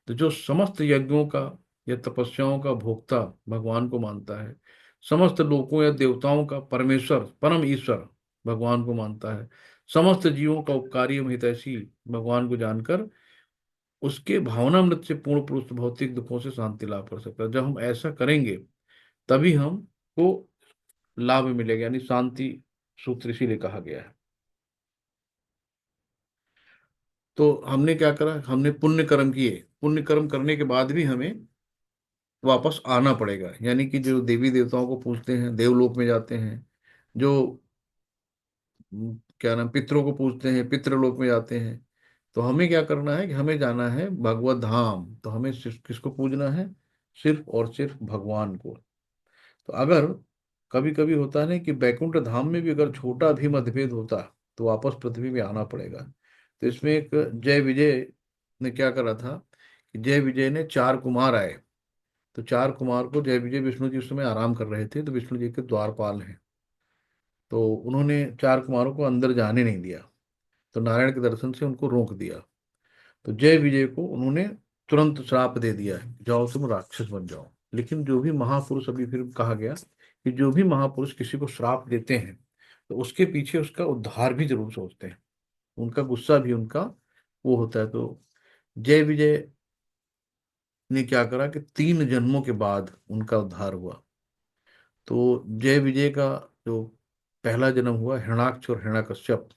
A: तो जो समस्त यज्ञों का या तपस्याओं का भोक्ता भगवान को मानता है, समस्त लोकों या देवताओं का परमेश्वर परम ईश्वर भगवान को मानता है, समस्त जीवों का उपकारी एवं हितैषी भगवान को जानकर उसके भावनामृत से पूर्ण पुरुष भौतिक दुखों से शांति लाभ कर सकता है। जब हम ऐसा करेंगे तभी हमको लाभ मिलेगा, यानी शांति सूत्र इसीलिए कहा गया है। तो हमने क्या करा, हमने पुण्य कर्म किए, पुण्य कर्म करने के बाद भी हमें वापस आना पड़ेगा। यानी कि जो देवी देवताओं को पूजते हैं देवलोक में जाते हैं, जो क्या नाम पितरों को पूजते हैं पितृलोक में जाते हैं। तो हमें क्या करना है कि हमें जाना है भगवत धाम। तो हमें सिर्फ किसको पूजना है? सिर्फ और सिर्फ भगवान को। तो अगर कभी कभी होता है ना कि बैकुंठ धाम में भी अगर छोटा भी मतभेद होता, तो वापस पृथ्वी में आना पड़ेगा। तो इसमें एक जय विजय ने क्या करा था कि जय विजय ने चार कुमार आए। तो चार कुमार को जय विजय, विष्णु जी उस समय आराम कर रहे थे, तो विष्णु जी के द्वारपाल हैं। तो उन्होंने चार कुमारों को अंदर जाने नहीं दिया, तो नारायण के दर्शन से उनको रोक दिया। तो जय विजय को उन्होंने तुरंत श्राप दे दिया है, जाओ तुम राक्षस बन जाओ। लेकिन जो भी महापुरुष, अभी फिर कहा गया कि जो भी महापुरुष किसी को श्राप देते हैं तो उसके पीछे उसका उद्धार भी जरूर सोचते हैं, उनका गुस्सा भी उनका वो होता है। तो जय विजय ने क्या करा कि 3 जन्मों के बाद उनका उद्धार हुआ। तो जय विजय का जो पहला जन्म हुआ, हिरणाक्ष और हिरण्यकश्यप।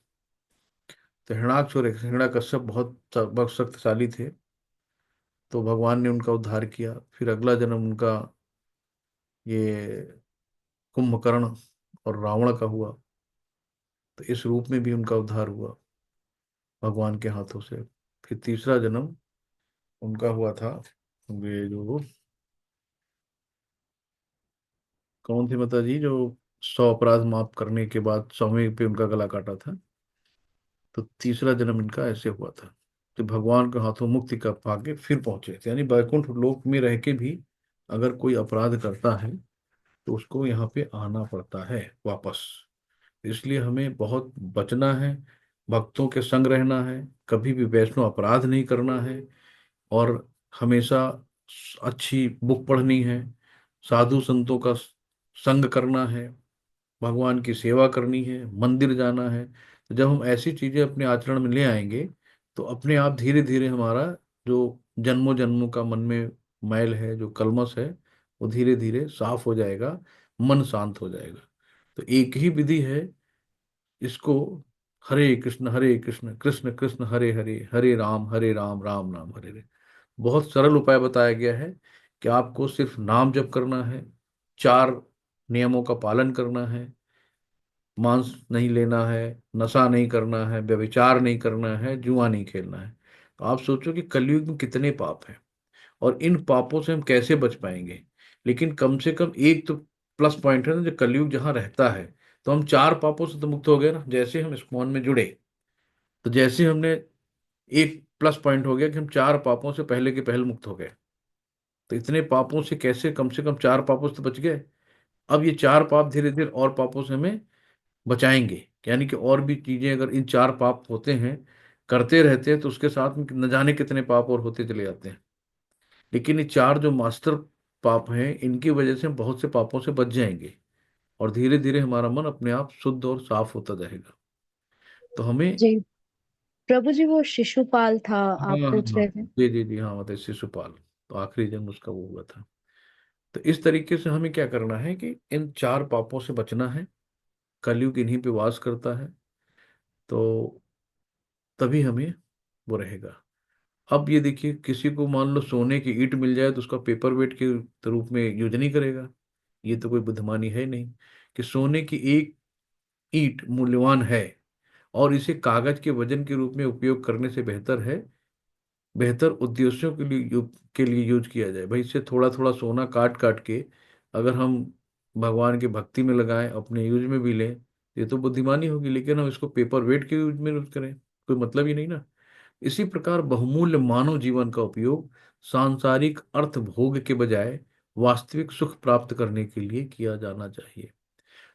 A: तो हिरणाक्ष और हिरण्यकश्यप बहुत बहुत शक्तिशाली थे, तो भगवान ने उनका उद्धार किया। फिर अगला जन्म उनका ये कुंभकर्ण और रावण का हुआ, तो इस रूप में भी उनका उद्धार हुआ भगवान के हाथों से। फिर तीसरा जन्म उनका हुआ था, ये जो कौन थे माता जी, जो 100 अपराध माफ करने के बाद 100वें पे उनका गला काटा था। तो तीसरा जन्म इनका ऐसे हुआ था, तो भगवान के हाथों मुक्ति का पाके फिर पहुंचे थे। यानी वैकुंठ लोक में रह के भी अगर कोई अपराध करता है तो उसको यहाँ पे आना पड़ता है वापस। इसलिए हमें बहुत बचना है, भक्तों के संग रहना है, कभी भी वैष्णव अपराध नहीं करना है, और हमेशा अच्छी बुक पढ़नी है, साधु संतों का संग करना है, भगवान की सेवा करनी है, मंदिर जाना है। तो जब हम ऐसी चीजें अपने आचरण में ले आएंगे तो अपने आप धीरे धीरे हमारा जो जन्मों जन्मों का मन में मैल है, जो कलमश है, वो धीरे धीरे साफ हो जाएगा, मन शांत हो जाएगा। तो एक ही विधि है इसको, हरे कृष्ण कृष्ण कृष्ण हरे हरे, हरे राम राम राम हरे हरे। बहुत सरल उपाय बताया गया है कि आपको सिर्फ नाम जप करना है, 4 नियमों का पालन करना है, मांस नहीं लेना है, नशा नहीं करना है, व्यभिचार नहीं करना है, जुआ नहीं खेलना है। तो आप सोचो कि कलयुग में कितने पाप हैं और इन पापों से हम कैसे बच पाएंगे। लेकिन कम से कम एक तो प्लस पॉइंट है ना, जो कलयुग जहाँ रहता है, तो हम 4 पापों से तो मुक्त हो गए ना, जैसे हम इस्कॉन में जुड़े। तो जैसे हमने एक प्लस पॉइंट हो गया कि हम 4 पापों से पहले के पहल मुक्त हो गए। तो इतने पापों से कम 4 पापों से तो बच गए। अब ये 4 पाप धीरे धीरे और पापों से हमें बचाएंगे। यानी कि और भी चीजें अगर इन 4 पाप होते हैं, करते रहते हैं, तो उसके साथ में न जाने कितने पाप और होते चले जाते हैं। लेकिन ये 4 जो मास्टर पाप हैं, इनकी वजह से हम बहुत से पापों से बच जाएंगे और धीरे धीरे हमारा मन अपने आप शुद्ध और साफ होता जाएगा। तो हमें,
B: जी प्रभु जी, वो शिशुपाल था,
A: हाँ
B: आप
A: हाँ
B: पूछ
A: हाँ,
B: रहे थे।
A: जी जी जी, हाँ मतलब शिशुपाल, तो आखिरी जन्म उसका वो हुआ था। तो इस तरीके से हमें क्या करना है कि इन 4 पापों से बचना है। कलयुग इन्हीं पे वास करता है, तो तभी हमें वो रहेगा। अब ये देखिए, किसी को मान लो सोने की ईंट मिल जाए तो उसका पेपर वेट के रूप में यूज नहीं करेगा। ये तो कोई बुद्धिमानी है नहीं कि सोने की एक ईंट मूल्यवान है और इसे कागज के वजन के रूप में उपयोग करने से बेहतर है, बेहतर उद्देश्यों के लिए यूज किया जाए। भाई इससे थोड़ा थोड़ा सोना काट काट के अगर हम भगवान की भक्ति में लगाएं, अपने यूज में भी लें, ये तो बुद्धिमानी होगी। लेकिन हम इसको पेपर वेट के यूज करें, कोई मतलब ही नहीं ना। इसी प्रकार बहुमूल्य मानव जीवन का उपयोग सांसारिक अर्थ भोग के बजाय वास्तविक सुख प्राप्त करने के लिए किया जाना चाहिए।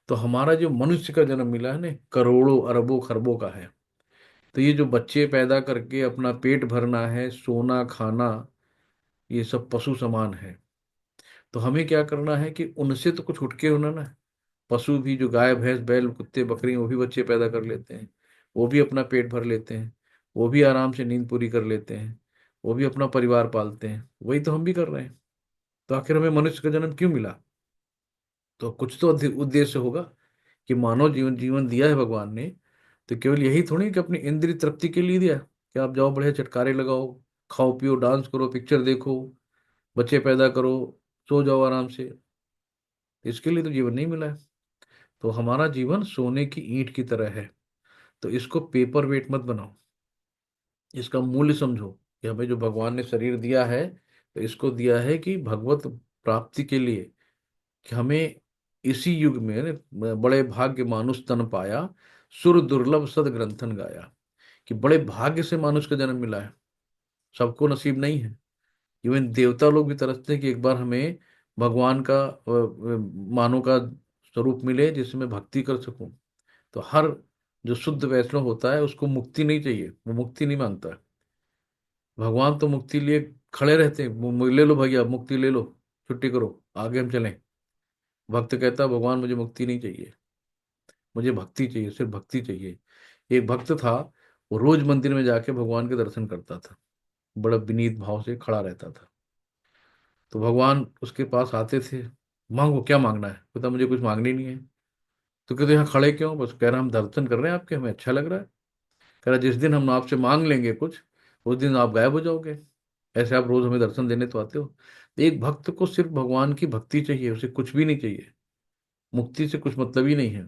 A: तो हमारा जो मनुष्य का जन्म मिला है ना, करोड़ों अरबों खरबों का है। तो ये जो बच्चे पैदा करके अपना पेट भरना है, सोना खाना, ये सब पशु समान है। तो हमें क्या करना है कि उनसे तो कुछ उठके होना ना। पशु भी, जो गाय भैंस बैल कुत्ते बकरी, वो भी बच्चे पैदा कर लेते हैं, वो भी अपना पेट भर लेते हैं, वो भी आराम से नींद पूरी कर लेते हैं, वो भी अपना परिवार पालते हैं। वही तो हम भी कर रहे हैं। तो आखिर हमें मनुष्य का जन्म क्यों मिला? तो कुछ तो उद्देश्य होगा कि मानव जीवन जीवन दिया है भगवान ने, तो केवल यही थोड़ी कि अपनी इंद्रिय तृप्ति के लिए दिया कि आप जाओ बढ़िया चटकारे लगाओ, खाओ पियो डांस करो पिक्चर देखो, बच्चे पैदा करो, सो जाओ आराम से। इसके लिए तो जीवन नहीं मिला है। तो हमारा जीवन सोने की ईंट की तरह है। तो इसको पेपर वेट मत बनाओ, इसका मूल्य समझो कि हमें जो भगवान ने शरीर दिया है, तो इसको दिया है कि भगवत प्राप्ति के लिए, कि हमें इसी युग में बड़े भाग्य मानुष तन पाया, सुर दुर्लभ सद ग्रंथन गाया। कि बड़े भाग्य से मानुष का जन्म मिला है, सबको नसीब नहीं है। इवन देवता लोग भी तरसते हैं कि एक बार हमें भगवान का मानो का स्वरूप मिले जिससे मैं भक्ति कर सकूं। तो हर जो शुद्ध वैष्णव होता है उसको मुक्ति नहीं चाहिए, वो मुक्ति नहीं मांगता है। भगवान तो मुक्ति लिए खड़े रहते हैं, ले लो भैया मुक्ति ले लो, छुट्टी करो, आगे हम चलें। भक्त कहता भगवान मुझे मुक्ति नहीं चाहिए, मुझे भक्ति चाहिए, सिर्फ भक्ति चाहिए। एक भक्त था, वो रोज मंदिर में जाके भगवान के दर्शन करता था, बड़ा विनीत भाव से खड़ा रहता था। तो भगवान उसके पास आते थे, मांगो क्या मांगना है, पता मुझे कुछ मांगनी नहीं है। तो कहते यहाँ खड़े क्यों, बस कह रहा हम दर्शन कर रहे हैं आपके, हमें अच्छा लग रहा है। कह रहा जिस दिन हम आपसे मांग लेंगे कुछ, उस दिन आप गायब हो जाओगे, ऐसे आप रोज हमें दर्शन देने तो आते हो। तो एक भक्त को सिर्फ भगवान की भक्ति चाहिए, उसे कुछ भी नहीं चाहिए, मुक्ति से कुछ मतलब ही नहीं है।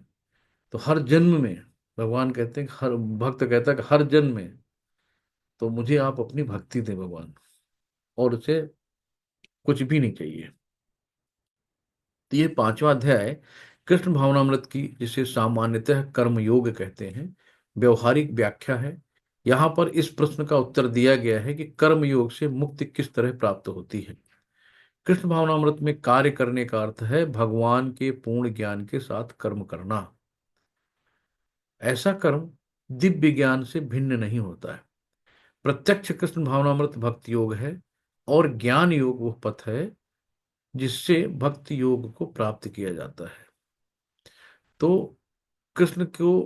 A: तो हर जन्म में, भगवान कहते हैं, हर भक्त कहता है कि हर जन्म में तो मुझे आप अपनी भक्ति दें भगवान, और उसे कुछ भी नहीं चाहिए। तो ये पांचवा अध्याय कृष्ण भावनामृत की, जिसे सामान्यतः कर्म योग कहते हैं, व्यवहारिक व्याख्या है। यहाँ पर इस प्रश्न का उत्तर दिया गया है कि कर्म योग से मुक्ति किस तरह प्राप्त होती है। कृष्ण भावनामृत में कार्य करने का अर्थ है भगवान के पूर्ण ज्ञान के साथ कर्म करना। ऐसा कर्म दिव्य ज्ञान से भिन्न नहीं होता है। प्रत्यक्ष कृष्ण भावनामृत भक्ति योग है, और ज्ञान योग वह पथ है जिससे भक्ति योग को प्राप्त किया जाता है। तो कृष्ण को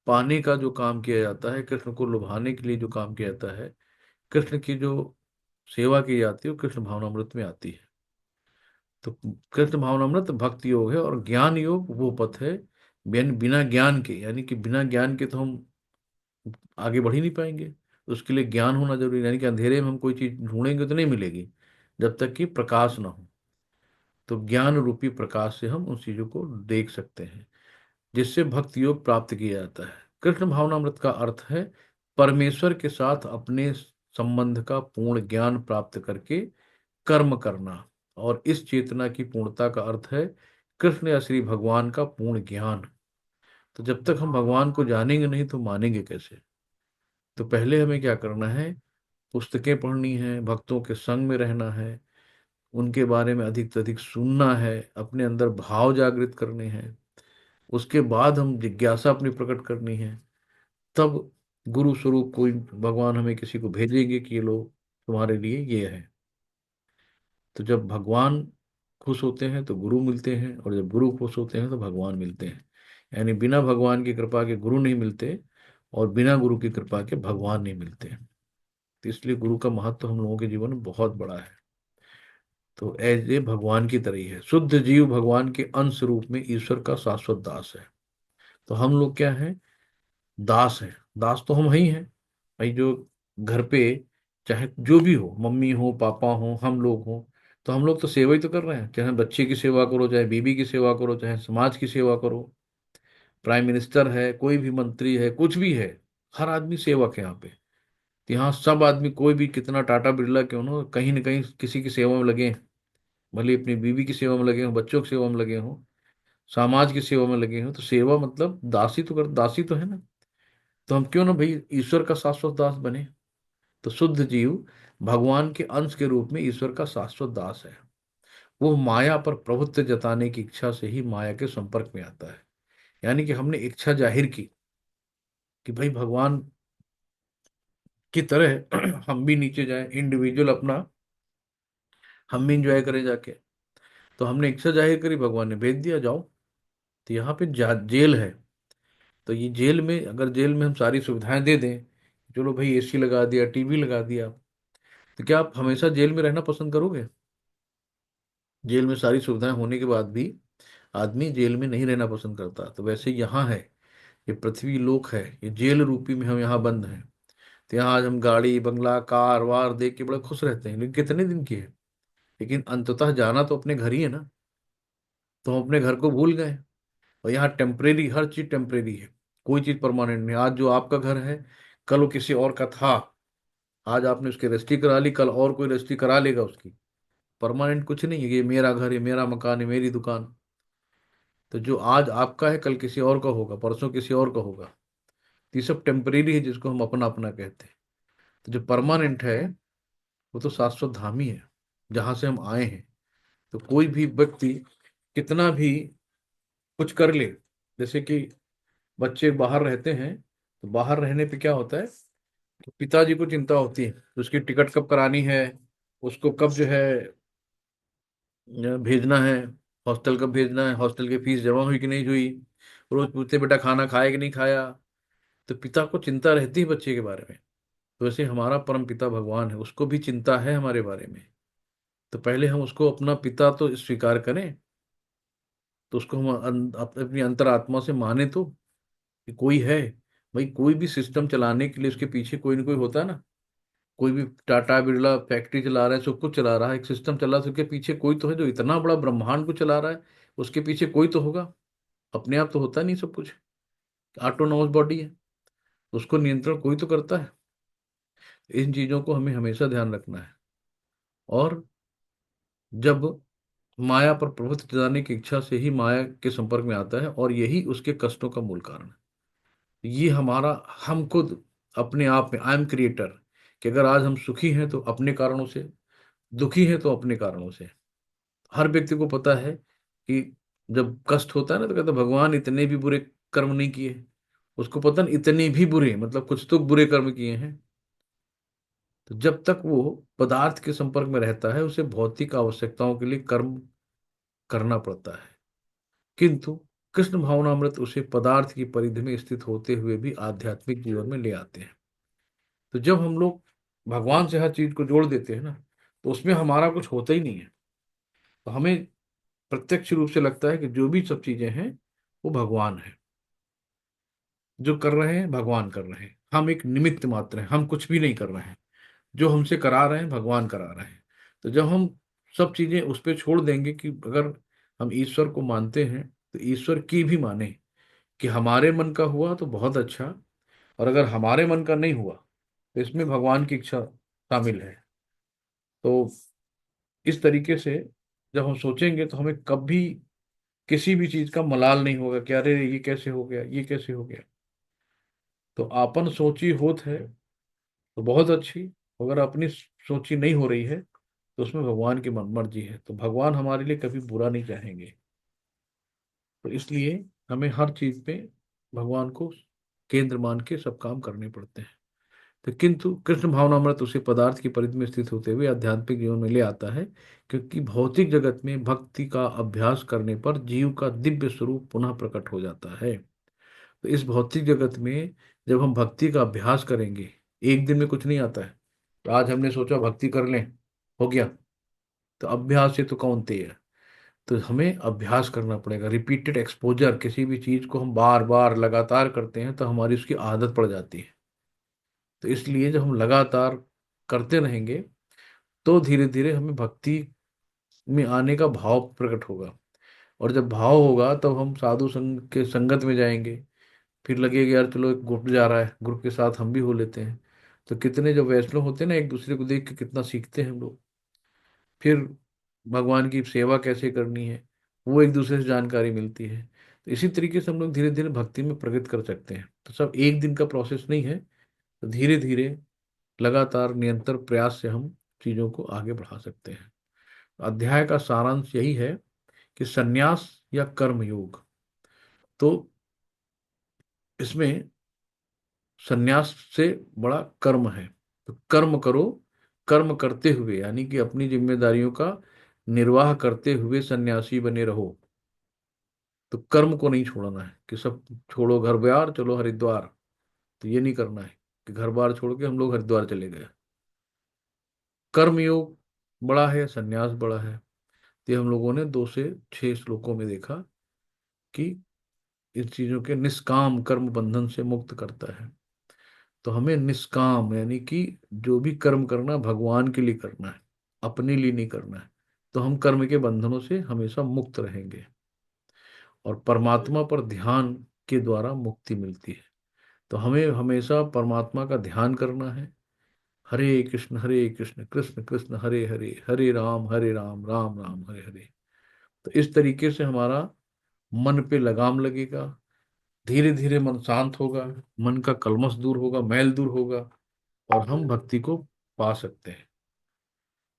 A: पाने का जो काम किया जाता है, कृष्ण को लुभाने के लिए जो काम किया जाता है, कृष्ण की जो सेवा की जाती है, वो कृष्ण भावनामृत में आती है। तो कृष्ण भावनामृत भक्ति योग है, और ज्ञान योग वो पथ है बिना ज्ञान के, यानी कि बिना ज्ञान के तो हम आगे बढ़ ही नहीं पाएंगे। उसके लिए ज्ञान होना जरूरी है, यानी कि अंधेरे में हम कोई चीज ढूंढेंगे तो नहीं मिलेगी जब तक कि प्रकाश ना हो। तो ज्ञान रूपी प्रकाश से हम उन चीजों को देख सकते हैं, जिससे भक्ति योग प्राप्त किया जाता है। कृष्ण भावनामृत का अर्थ है परमेश्वर के साथ अपने संबंध का पूर्ण ज्ञान प्राप्त करके कर्म करना, और इस चेतना की पूर्णता का अर्थ है कृष्ण या श्री भगवान का पूर्ण ज्ञान। तो जब तक हम भगवान को जानेंगे नहीं तो मानेंगे कैसे। तो पहले हमें क्या करना है, पुस्तकें पढ़नी है, भक्तों के संग में रहना है, उनके बारे में अधिक से अधिक सुनना है, अपने अंदर भाव जागृत करने हैं। उसके बाद हम जिज्ञासा अपनी प्रकट करनी है। तब गुरु स्वरूप कोई भगवान हमें किसी को भेजेंगे कि ये लो तुम्हारे लिए ये है। तो जब भगवान खुश होते हैं तो गुरु मिलते हैं, और जब गुरु खुश होते हैं तो भगवान मिलते हैं। यानी बिना भगवान की कृपा के गुरु नहीं मिलते, और बिना गुरु की कृपा के भगवान नहीं मिलते। तो इसलिए गुरु का महत्व हम लोगों के जीवन में बहुत बड़ा है। तो ऐसे भगवान की तरह ही है, शुद्ध जीव भगवान के अंश रूप में ईश्वर का शाश्वत दास है। तो हम लोग क्या हैं, दास हैं। दास तो हम ही हैं भाई। जो घर पे चाहे जो भी हो, मम्मी हो पापा हो हम लोग हो, तो हम लोग तो सेवा ही तो कर रहे हैं। चाहे बच्चे की सेवा करो, चाहे बीबी की सेवा करो, चाहे समाज की सेवा करो, प्राइम मिनिस्टर है, कोई भी मंत्री है, कुछ भी है, हर आदमी सेवक है यहाँ पे। तो यहाँ सब आदमी, कोई भी कितना टाटा बिरला क्यों ना कहीं किसी की सेवा में लगे हैं। भले अपनी बीवी की सेवा में लगे हों, बच्चों की सेवा में लगे हों, समाज की सेवा में लगे हों, तो सेवा मतलब दासी तो है ना। तो हम क्यों ना भाई ईश्वर का शाश्वत दास बने। तो शुद्ध जीव भगवान के अंश के रूप में ईश्वर का शाश्वत दास है। वो माया पर प्रभुत्व जताने की इच्छा से ही माया के संपर्क में आता है। यानी कि हमने इच्छा जाहिर की कि भाई भगवान की तरह हम भी नीचे जाएं, इंडिविजुअल अपना हम भी इंजॉय करें जाके। तो हमने इच्छा जाहिर करी, भगवान ने भेज दिया, जाओ। तो यहाँ पे जेल है। तो ये जेल में, अगर जेल में हम सारी सुविधाएं दे दें, चलो भाई एसी लगा दिया, टीवी लगा दिया, तो क्या आप हमेशा जेल में रहना पसंद करोगे। जेल में सारी सुविधाएं होने के बाद भी आदमी जेल में नहीं रहना पसंद करता। तो वैसे यहाँ है, ये पृथ्वी लोक है, ये जेल रूपी में हम यहाँ बंद हैं। तो यहाँ आज हम गाड़ी बंगला कार वार देख के बड़े खुश रहते हैं, लेकिन कितने दिन की है। लेकिन अंततः जाना तो अपने घर ही है ना। तो हम अपने घर को भूल गए। और यहाँ टेम्परेरी, हर चीज टेम्परेरी है, कोई चीज परमानेंट नहीं। आज जो आपका घर है, कल वो किसी और का था। आज आपने उसकी रजिस्ट्री करा ली, कल और कोई रजिस्ट्री करा लेगा उसकी। परमानेंट कुछ नहीं है, ये मेरा घर है, मेरा मकान है, मेरी दुकान। तो जो आज आपका है कल किसी और का होगा, परसों किसी और का होगा। तो ये सब टेम्परेरी है, जिसको हम अपना अपना कहते हैं। तो जो परमानेंट है वो तो शाश्वत धाम ही है, जहां से हम आए हैं। तो कोई भी व्यक्ति कितना भी कुछ कर ले, जैसे कि बच्चे बाहर रहते हैं, तो बाहर रहने पे क्या होता है, तो पिताजी को चिंता होती है तो उसकी टिकट कब करानी है, उसको कब जो है भेजना है, हॉस्टल कब भेजना है, हॉस्टल की फीस जमा हुई कि नहीं हुई, रोज पूछते बेटा खाना खाया कि नहीं खाया। तो पिता को चिंता रहती है बच्चे के बारे में। तो वैसे हमारा परम पिता भगवान है, उसको भी चिंता है हमारे बारे में। तो पहले हम उसको अपना पिता तो स्वीकार करें, तो उसको हम अपनी अंतरात्मा से माने तो कि कोई है। भाई कोई भी सिस्टम चलाने के लिए उसके पीछे कोई ना कोई होता है ना। कोई भी टाटा बिरला फैक्ट्री चला रहा है, सब कुछ चला रहा है, एक सिस्टम चला रहा है, तो उसके पीछे कोई तो है जो इतना बड़ा ब्रह्मांड को चला रहा है। उसके पीछे कोई तो होगा, अपने आप तो होता नहीं सब कुछ। ऑटोनॉमस बॉडी है, उसको नियंत्रण कोई तो करता है। इन चीजों को हमें हमेशा ध्यान रखना है। और जब माया पर प्रभुत्व जताने की इच्छा से ही माया के संपर्क में आता है, और यही उसके कष्टों का मूल कारण है। ये हमारा, हम खुद अपने आप में आई एम क्रिएटर, कि अगर आज हम सुखी हैं तो अपने कारणों से, दुखी हैं तो अपने कारणों से। हर व्यक्ति को पता है कि जब कष्ट होता है ना तो कहता है, भगवान इतने भी बुरे कर्म नहीं किए। उसको पता नहीं इतने भी बुरे मतलब कुछ तो बुरे कर्म किए हैं। तो जब तक वो पदार्थ के संपर्क में रहता है, उसे भौतिक आवश्यकताओं के लिए कर्म करना पड़ता है। किंतु कृष्ण भावनामृत उसे पदार्थ की परिधि में स्थित होते हुए भी आध्यात्मिक जीवन में ले आते हैं। तो जब हम लोग भगवान से हर चीज को जोड़ देते हैं ना, तो उसमें हमारा कुछ होता ही नहीं है। तो हमें प्रत्यक्ष रूप से लगता है कि जो भी सब चीजें हैं वो भगवान है। जो कर रहे हैं भगवान कर रहे हैं, हम एक निमित्त मात्र हैं, हम कुछ भी नहीं कर रहे हैं। जो हमसे करा रहे हैं भगवान करा रहे हैं। तो जब हम सब चीजें उस पर छोड़ देंगे कि अगर हम ईश्वर को मानते हैं तो ईश्वर की भी माने, कि हमारे मन का हुआ तो बहुत अच्छा, और अगर हमारे मन का नहीं हुआ तो इसमें भगवान की इच्छा शामिल है। तो इस तरीके से जब हम सोचेंगे तो हमें कभी किसी भी चीज का मलाल नहीं होगा कि अरे ये कैसे हो गया, ये कैसे हो गया। तो आपन सोची होत है तो बहुत अच्छी, अगर अपनी सोची नहीं हो रही है तो उसमें भगवान की मर्जी है। तो भगवान हमारे लिए कभी बुरा नहीं चाहेंगे। तो इसलिए हमें हर चीज पे भगवान को केंद्र मान के सब काम करने पड़ते हैं। तो किंतु कृष्ण भावनामृत उसे पदार्थ की परिधि में स्थित होते हुए आध्यात्मिक जीवन में ले आता है, क्योंकि भौतिक जगत में भक्ति का अभ्यास करने पर जीव का दिव्य स्वरूप पुनः प्रकट हो जाता है। तो इस भौतिक जगत में जब हम भक्ति का अभ्यास करेंगे, एक दिन में कुछ नहीं आता है। तो आज हमने सोचा भक्ति कर लें, हो गया। तो अभ्यास से तो कौन ते है। तो हमें अभ्यास करना पड़ेगा, रिपीटेड एक्सपोजर। किसी भी चीज को हम बार बार लगातार करते हैं तो हमारी उसकी आदत पड़ जाती है। तो इसलिए जब हम लगातार करते रहेंगे तो धीरे धीरे हमें भक्ति में आने का भाव प्रकट होगा। और जब भाव होगा तब हम साधु संग के संगत में जाएंगे। फिर लगेगा यार चलो एक ग्रुप जा रहा है, ग्रुप के साथ हम भी हो लेते हैं। तो कितने जब वैष्णव होते हैं ना, एक दूसरे को देख के कितना सीखते हैं हम लोग। फिर भगवान की सेवा कैसे करनी है वो एक दूसरे से जानकारी मिलती है। तो इसी तरीके से हम लोग धीरे धीरे भक्ति में प्रगति कर सकते हैं। तो सब एक दिन का प्रोसेस नहीं है। तो धीरे धीरे लगातार निरंतर प्रयास से हम चीजों को आगे बढ़ा सकते हैं। अध्याय का सारांश यही है कि संन्यास या कर्म योग। तो इसमें संन्यास से बड़ा कर्म है। तो कर्म करो, कर्म करते हुए यानी कि अपनी जिम्मेदारियों का निर्वाह करते हुए सन्यासी बने रहो। तो कर्म को नहीं छोड़ना है कि सब छोड़ो घर बार चलो हरिद्वार। तो ये नहीं करना है कि घर बार छोड़ के हम लोग हरिद्वार चले गए। कर्म योग बड़ा है, सन्यास बड़ा है। ये हम लोगों ने 2 से 6 श्लोकों में देखा कि इस चीजों के निष्काम कर्म बंधन से मुक्त करता है। तो हमें निष्काम यानी कि जो भी कर्म करना भगवान के लिए करना है, अपने लिए नहीं करना है। तो हम कर्म के बंधनों से हमेशा मुक्त रहेंगे, और परमात्मा पर ध्यान के द्वारा मुक्ति मिलती है। तो हमें हमेशा परमात्मा का ध्यान करना है। हरे कृष्ण कृष्ण कृष्ण हरे हरे, हरे राम राम राम हरे हरे। तो इस तरीके से हमारा मन पे लगाम लगेगा। धीरे धीरे मन शांत होगा, मन का कल्मश दूर होगा, मैल दूर होगा, और हम भक्ति को पा सकते हैं।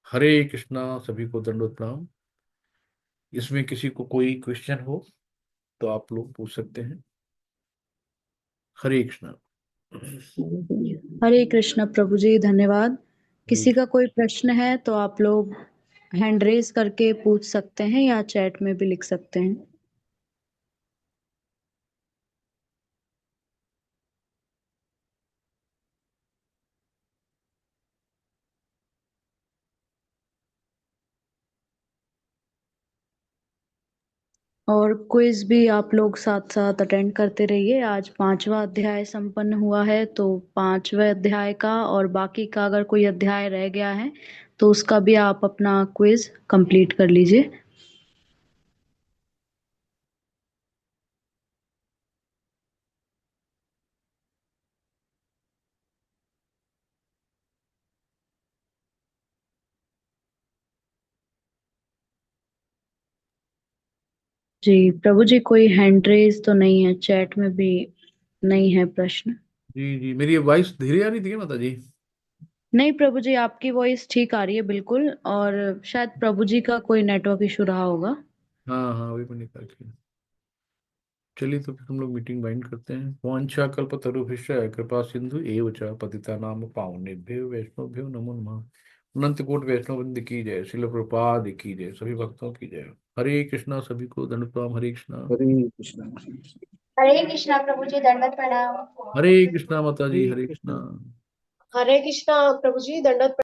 A: हरे कृष्णा, सभी को दंडोत प्रणाम। इसमें किसी को कोई क्वेश्चन हो तो आप लोग पूछ सकते हैं। हरे कृष्णा।
B: हरे कृष्णा प्रभु जी, धन्यवाद।
A: हरे
B: किसी का कोई प्रश्न है तो आप लोग हैंड रेज करके पूछ सकते हैं या चैट में भी लिख सकते हैं। और क्विज भी आप लोग साथ साथ अटेंड करते रहिए। आज 5वां अध्याय संपन्न हुआ है, तो 5वें अध्याय का और बाकी का अगर कोई अध्याय रह गया है तो उसका भी आप अपना क्विज कंप्लीट कर लीजिए। जी प्रभु जी, कोई हैंड रेज तो नहीं है, चैट में भी नहीं है प्रश्न।
A: जी जी, मेरी वॉइस धीरे आ रही थी क्या माता जी?
B: नहीं प्रभु जी, आपकी वॉइस ठीक आ रही है बिल्कुल। और शायद प्रभु जी का कोई नेटवर्क इशू रहा होगा।
A: हाँ हाँ, वही मैंने कहा कि चलिए, तो फिर हम लोग मीटिंग बाइंड करते हैं। वांछा कल्पतरुभ्यश्च कृपा सिंधु एव च पतितानां पावनेभ्यो वैष्णवभ्यो नमो नमः। अनंत कोट वैष्णव वृंद की जय, शिल प्रपाद की जय, सभी भक्तों की जय। हरे कृष्णा, सभी को दंड प्रणाम। हरे कृष्णा।
C: हरे कृष्णा हरे कृष्णा।
D: हरे कृष्णा प्रभु जी, दंडवत प्रणाम।
A: हरे कृष्णा माता जी,
C: हरे
A: हरे
C: कृष्णा।
A: कृष्णा।
D: हरे कृष्णा प्रभु जी, दंडवत